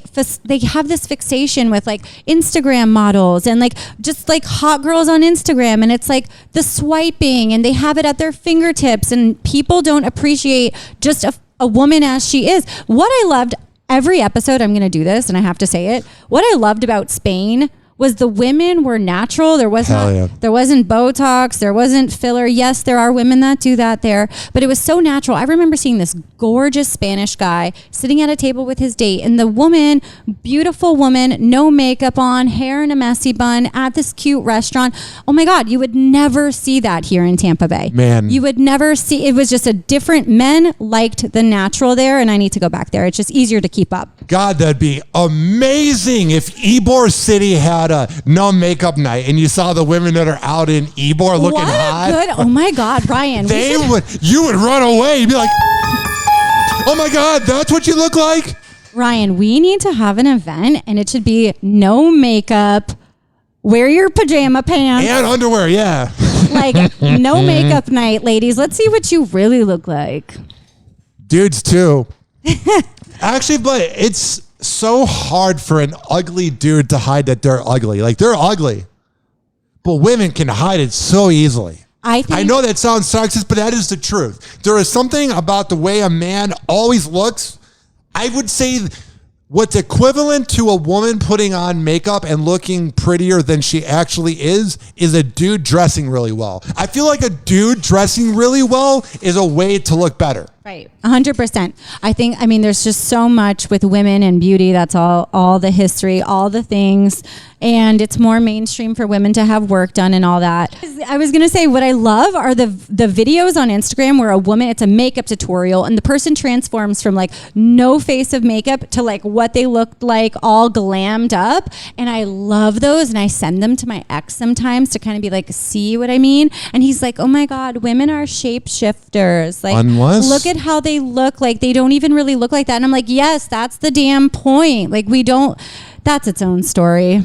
have this fixation with like Instagram models and like just like hot girls on Instagram, and it's like the swiping, and they have it at their fingertips, and people don't appreciate just a woman as she is. What I loved every episode, I'm going to do this and I have to say it, what I loved about Spain was the women were natural. There wasn't Botox. There wasn't filler. Yes, there are women that do that there, but it was so natural. I remember seeing this gorgeous Spanish guy sitting at a table with his date, and the woman, beautiful woman, no makeup on, hair in a messy bun at this cute restaurant. Oh my God, you would never see that here in Tampa Bay. Man. You would never see, it was just a different, men liked the natural there, and I need to go back there. It's just easier to keep up. God, that'd be amazing if Ybor City had a no makeup night and you saw the women that are out in Ybor looking hot. Oh my God, Ryan. You would run away. You'd be like, oh my God, that's what you look like? Ryan, we need to have an event, and it should be no makeup, wear your pajama pants. And underwear, yeah. Like, no makeup night, ladies. Let's see what you really look like. Dudes too. Actually, but it's so hard for an ugly dude to hide that they're ugly. Like, they're ugly. But women can hide it so easily. I know that sounds sexist, but that is the truth. There is something about the way a man always looks. I would say what's equivalent to a woman putting on makeup and looking prettier than she actually is a dude dressing really well. I feel like a dude dressing really well is a way to look better. Right. 100%. I mean, there's just so much with women and beauty. That's all the history, all the things. And it's more mainstream for women to have work done and all that. I was going to say, what I love are the videos on Instagram where a woman, it's a makeup tutorial, and the person transforms from like no face of makeup to like what they looked like all glammed up. And I love those. And I send them to my ex sometimes to kind of be like, see what I mean? And he's like, oh my God, women are shapeshifters. Like, look at how they look. Like, they don't even really look like that. And I'm like, yes, that's the damn point. Like, that's its own story.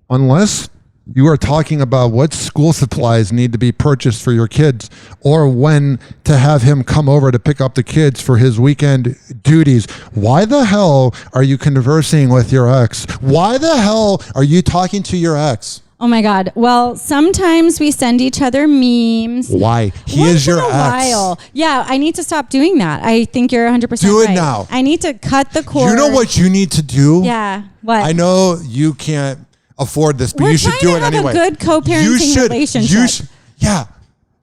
Unless you are talking about what school supplies need to be purchased for your kids, or when to have him come over to pick up the kids for his weekend duties. Why the hell are you conversing with your ex? Why the hell are you talking to your ex? Oh my God. Well, sometimes we send each other memes. Why? He Once is your in a ex. while. Yeah, I need to stop doing that. I think you're 100% Do it right. now. I need to cut the cord. You know what you need to do? Yeah. What? I know you can't afford this, but We're you should do trying it to have anyway. a good co-parenting relationship. Yeah.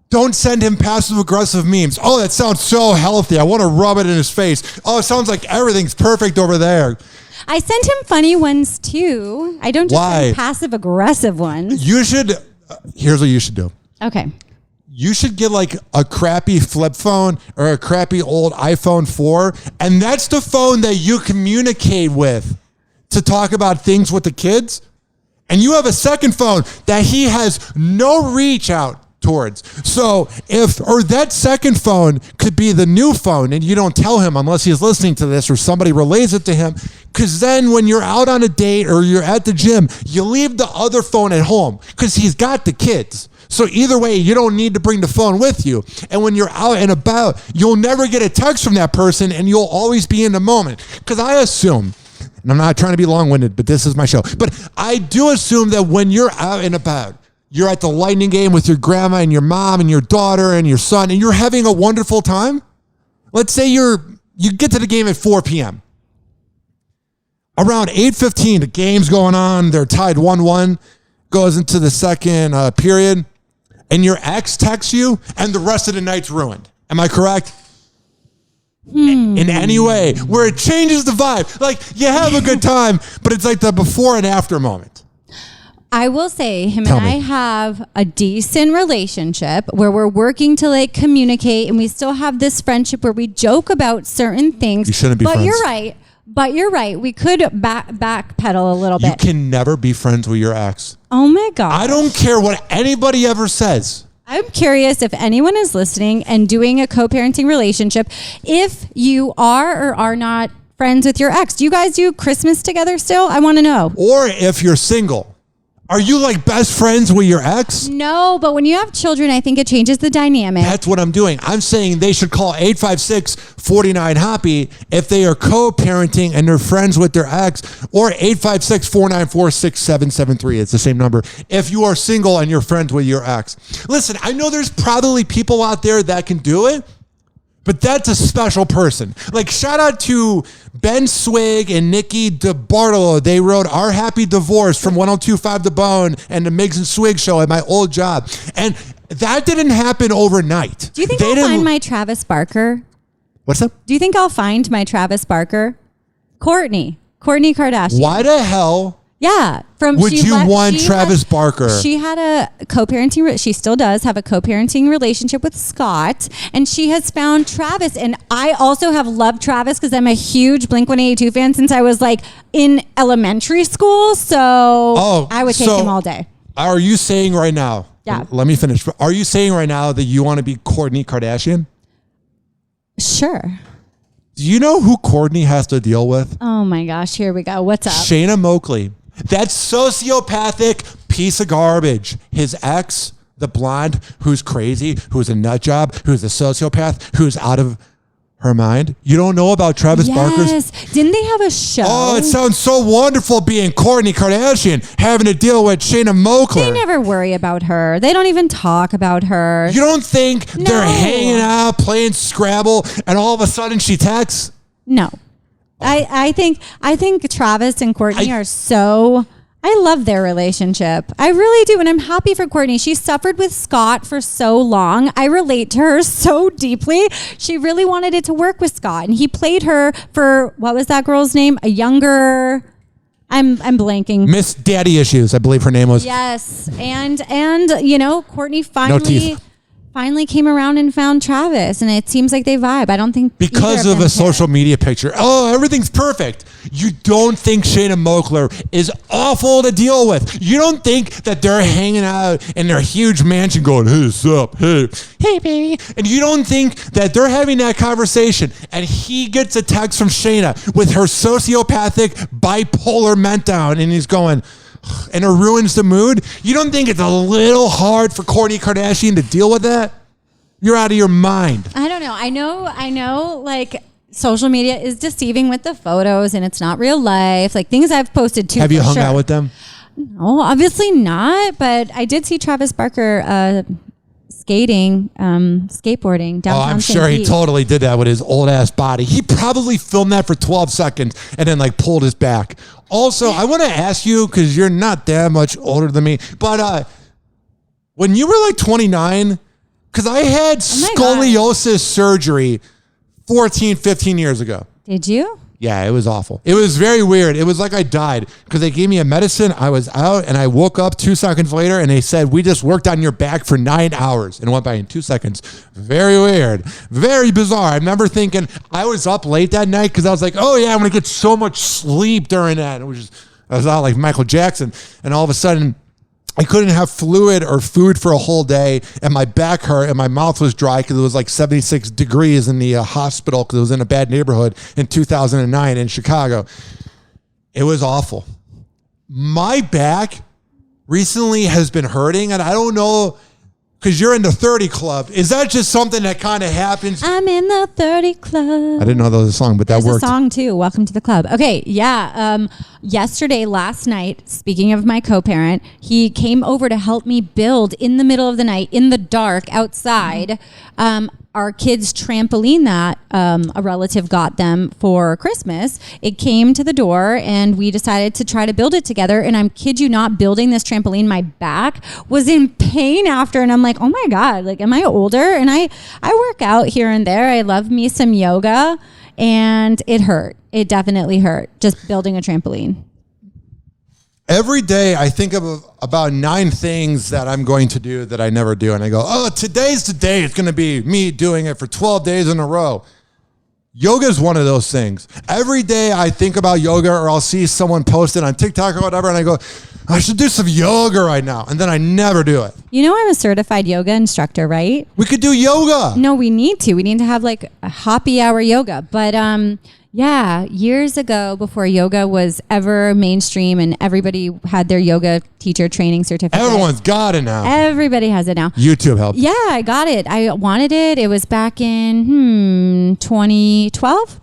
Don't send him passive aggressive memes. Oh, that sounds so healthy. I want to rub it in his face. Oh, it sounds like everything's perfect over there. I sent him funny ones too. I don't just send passive aggressive ones. You should, here's what you should do. Okay. You should get like a crappy flip phone or a crappy old iPhone 4. And that's the phone that you communicate with to talk about things with the kids. And you have a second phone that he has no reach out towards. So that second phone could be the new phone and you don't tell him unless he's listening to this or somebody relays it to him. Because then when you're out on a date or you're at the gym, you leave the other phone at home because he's got the kids. So either way, you don't need to bring the phone with you. And when you're out and about, you'll never get a text from that person and you'll always be in the moment. Because I assume, and I'm not trying to be long-winded, but this is my show, but I do assume that when you're out and about, you're at the Lightning game with your grandma and your mom and your daughter and your son, and you're having a wonderful time. Let's say you get to the game at 4 p.m. Around 8:15, the game's going on. They're tied 1-1, goes into the second period, and your ex texts you, and the rest of the night's ruined. Am I correct? In any way, where it changes the vibe. Like, you have a good time, but it's like the before and after moment. I will say him Tell and me. I have a decent relationship where we're working to like communicate and we still have this friendship where we joke about certain things. You shouldn't be but friends. You're right. We could backpedal a little bit. You can never be friends with your ex. Oh my God. I don't care what anybody ever says. I'm curious if anyone is listening and doing a co-parenting relationship, if you are or are not friends with your ex. Do you guys do Christmas together still? I want to know. Or if you're single. Are you like best friends with your ex? No, but when you have children, I think it changes the dynamic. That's what I'm doing. I'm saying they should call 856-49-HOPPY if they are co-parenting and they're friends with their ex, or 856-494-6773. It's the same number. If you are single and you're friends with your ex. Listen, I know there's probably people out there that can do it, but that's a special person. Like, shout out to Ben Swig and Nikki DeBartolo. They wrote Our Happy Divorce from 102.5 The Bone and the Miggs and Swig show at my old job. And that didn't happen overnight. Do you think I'll find my Travis Barker? What's up? Do you think I'll find my Travis Barker? Kourtney Kardashian. Why the hell? Yeah. Would you want Travis Barker? She had a co-parenting, she still does have a co-parenting relationship with Scott, and she has found Travis. And I also have loved Travis because I'm a huge Blink-182 fan since I was like in elementary school. So I would take him all day. Are you saying right now? Yeah. Let me finish. Are you saying right now that you want to be Kourtney Kardashian? Sure. Do you know who Kourtney has to deal with? Oh my gosh, here we go. What's up? Shayna Moakley. That sociopathic piece of garbage. His ex, the blonde, who's crazy, who's a nut job, who's a sociopath, who's out of her mind. You don't know about Travis Barker's? Yes. Didn't they have a show? Oh, it sounds so wonderful being Kourtney Kardashian, having to deal with Shayna Moakley. They never worry about her. They don't even talk about her. You don't think they're hanging out, playing Scrabble, and all of a sudden she texts? No. I think Travis and Kourtney are so... I love their relationship. I really do. And I'm happy for Kourtney. She suffered with Scott for so long. I relate to her so deeply. She really wanted it to work with Scott. And he played her for, what was that girl's name? A younger... I'm blanking. Miss Daddy Issues, I believe her name was. Yes. And you know, Kourtney teeth. finally came around and found Travis, and it seems like they vibe. I don't think because of a social media picture. Oh, everything's perfect. You don't think Shayna Moakley is awful to deal with. You don't think that they're hanging out in their huge mansion going, hey, what's up? Hey, baby. And you don't think that they're having that conversation and he gets a text from Shayna with her sociopathic bipolar meltdown and he's going, and it ruins the mood. You don't think it's a little hard for Kourtney Kardashian to deal with that? You're out of your mind. I don't know. I know like social media is deceiving with the photos and it's not real life. Like things I've posted too. Have you hung out with them? No, obviously not. But I did see Travis Barker skateboarding downtown. I'm sure he totally did that with his old ass body. He probably filmed that for 12 seconds and then like pulled his back. Also, I want to ask you, because you're not that much older than me, but when you were like 29, because I had scoliosis surgery 14, 15 years ago. Did you? Yeah, it was awful. It was very weird. It was like I died because they gave me a medicine. I was out and I woke up 2 seconds later and they said, we just worked on your back for 9 hours, and it went by in 2 seconds. Very weird. Very bizarre. I remember thinking I was up late that night because I was like, oh yeah, I'm going to get so much sleep during that. I was out like Michael Jackson, and all of a sudden I couldn't have fluid or food for a whole day, and my back hurt, and my mouth was dry because it was like 76 degrees in the hospital because it was in a bad neighborhood in 2009 in Chicago. It was awful. My back recently has been hurting, and I don't know, because you're in the 30 club. Is that just something that kind of happens? I'm in the 30 club. I didn't know that was a song, but that worked. There's a song too. Welcome to the club. Okay, yeah. Last night, speaking of my co-parent, he came over to help me build in the middle of the night, in the dark, outside, our kids' trampoline that a relative got them for Christmas. It came to the door and we decided to try to build it together. And I'm kid you not, building this trampoline, my back was in pain after. And I'm like, oh my God, like, am I older? And I work out here and there. I love me some yoga, and it hurt. It definitely hurt just building a trampoline. Every day I think of about 9 things that I'm going to do that I never do. And I go, oh, today's the day. It's going to be me doing it for 12 days in a row. Yoga is one of those things. Every day I think about yoga, or I'll see someone post it on TikTok or whatever, and I go, I should do some yoga right now. And then I never do it. You know, I'm a certified yoga instructor, right? We could do yoga. No, we need to. We need to have like a Hoppe Hour yoga. But yeah, years ago, before yoga was ever mainstream and everybody had their yoga teacher training certificate. Everyone's got it now. Everybody has it now. YouTube helped. Yeah, I got it. I wanted it. It was back in 2012.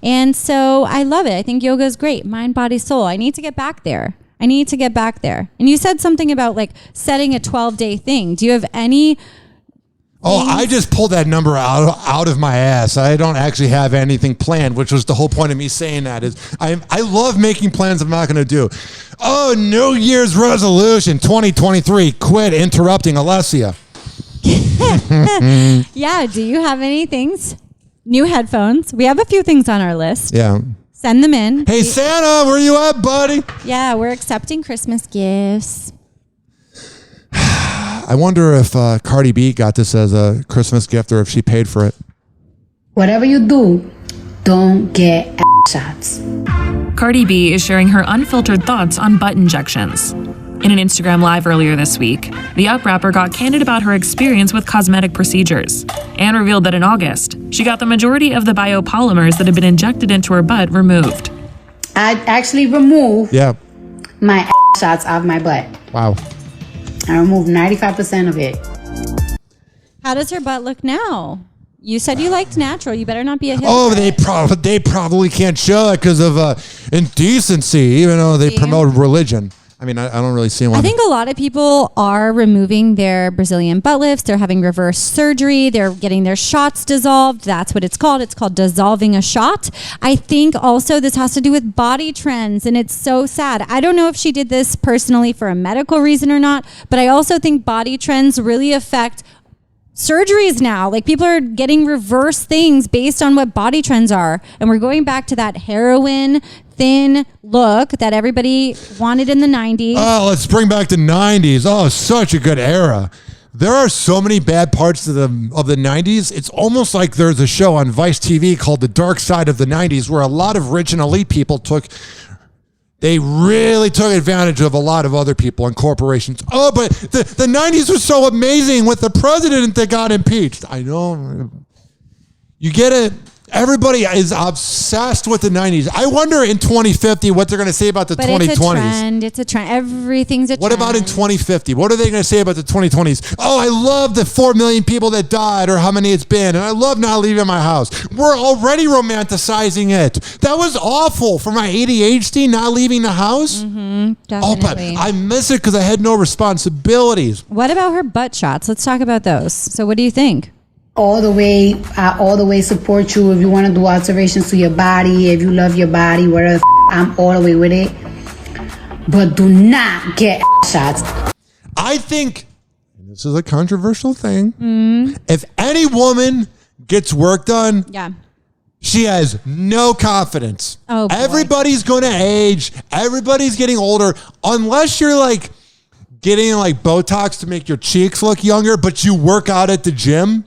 And so I love it. I think yoga is great. Mind, body, soul. I need to get back there. And you said something about like setting a 12-day thing. Do you have any... Oh, I just pulled that number out of my ass. I don't actually have anything planned, which was the whole point of me saying that. Is I love making plans I'm not going to do. Oh, New Year's resolution 2023, quit interrupting Allessia. Yeah, do you have any things? New headphones. We have a few things on our list. Yeah. Send them in. Hey, Santa, where you at, buddy? Yeah, we're accepting Christmas gifts. I wonder if Cardi B got this as a Christmas gift or if she paid for it. Whatever you do, don't get shots. Cardi B is sharing her unfiltered thoughts on butt injections. In an Instagram Live earlier this week, the Up rapper got candid about her experience with cosmetic procedures and revealed that in August, she got the majority of the biopolymers that had been injected into her butt removed. I actually removed my shots out of my butt. Wow. I removed 95% of it. How does her butt look now? You said you liked natural. You better not be a hypocrite. Oh, they probably can't show it because of indecency, even though they promote religion. I mean, I don't really see one. I think a lot of people are removing their Brazilian butt lifts. They're having reverse surgery. They're getting their shots dissolved. That's what it's called. It's called dissolving a shot. I think also this has to do with body trends, and it's so sad. I don't know if she did this personally for a medical reason or not, but I also think body trends really affect surgeries now. Like, people are getting reverse things based on what body trends are. And we're going back to that heroin thin look that everybody wanted in the 90s. Oh, let's bring back the 90s. Oh, such a good era. There are so many bad parts of the 90s. It's almost like there's a show on Vice TV called The Dark Side of the 90s, where a lot of rich and elite people they really took advantage of a lot of other people and corporations. Oh, but the 90s was so amazing with the president that got impeached. I know. You get it. Everybody is obsessed with the 90s. I wonder in 2050 what they're going to say about the 2020s. It's a trend. It's a trend. Everything's a trend. What about in 2050? What are they going to say about the 2020s? Oh, I love the 4 million people that died or how many it's been. And I love not leaving my house. We're already romanticizing it. That was awful for my ADHD, not leaving the house. Definitely. Oh, but I miss it because I had no responsibilities. What about her butt shots? Let's talk about those. So what do you think? I all the way support you. If you want to do alterations to your body, if you love your body, whatever, I'm all the way with it. But do not get shots. I think, and this is a controversial thing, if any woman gets work done, she has no confidence. Oh, boy. Everybody's going to age. Everybody's getting older. Unless you're like getting like Botox to make your cheeks look younger, but you work out at the gym.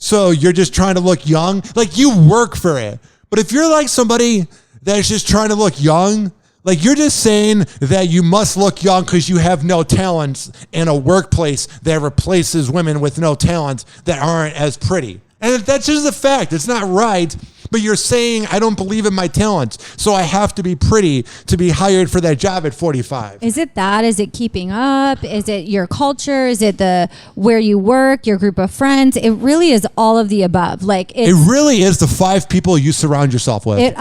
So you're just trying to look young. Like you work for it. But if you're like somebody that's just trying to look young, like you're just saying that you must look young because you have no talents in a workplace that replaces women with no talents that aren't as pretty. And that's just a fact. It's not right. But you're saying I don't believe in my talents, so I have to be pretty to be hired for that job at 45. Is it that? Is it keeping up? Is it your culture? Is it the where you work, your group of friends? It really is all of the above. Like it really is the 5 people you surround yourself with.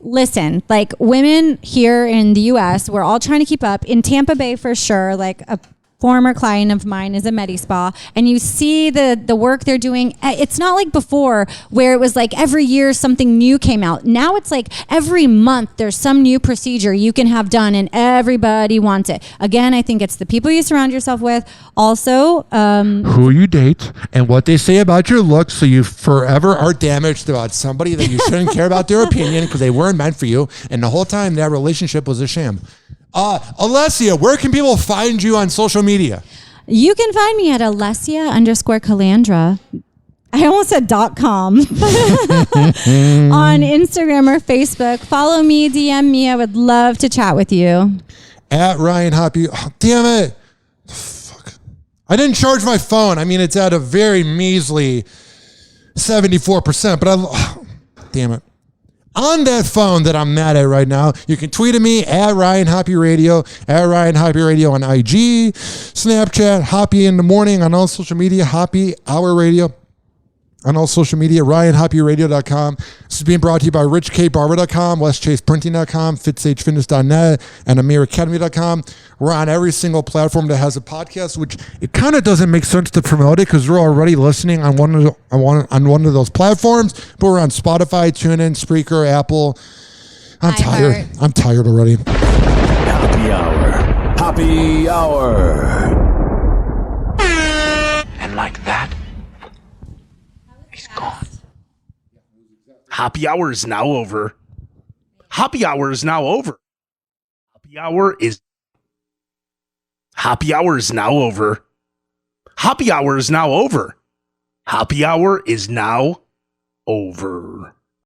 Listen, like women here in the U.S., we're all trying to keep up. In Tampa Bay, for sure, like a former client of mine is a Medi-Spa, and you see the work they're doing. It's not like before where it was like every year something new came out. Now it's like every month there's some new procedure you can have done and everybody wants it. Again, I think it's the people you surround yourself with. Also, who you date and what they say about your looks, so you forever are damaged about somebody that you shouldn't care about their opinion because they weren't meant for you, and the whole time that relationship was a sham. Alessia, where can people find you on social media? You can find me at Allessia_Calandra. I almost said .com. On Instagram or Facebook. Follow me, DM me. I would love to chat with you. At Ryan Hoppe. Oh, damn it. Fuck. I didn't charge my phone. I mean, it's at a very measly 74%, but damn it. On that phone that I'm mad at right now, you can tweet at me at Ryan Hoppe Radio, at Ryan Hoppe Radio on IG, Snapchat, Hoppe in the Morning on all social media, Hoppe Hour Radio on all social media, RyanHoppeRadio.com. This is being brought to you by RichKBarber.com, WestChasePrinting.com, FitSageFitness.net, and AmirAcademy.com. We're on every single platform that has a podcast, which it kind of doesn't make sense to promote it because we're already listening on one of those platforms. But we're on Spotify, TuneIn, Spreaker, Apple. I'm tired. I'm tired already. Hoppe Hour. Hoppe Hour. And like that, he's gone. Hoppe Hour is now over. Hoppe Hour is now over. Hoppe Hour is now over. Hoppe Hour is now over. Hoppe Hour is now over.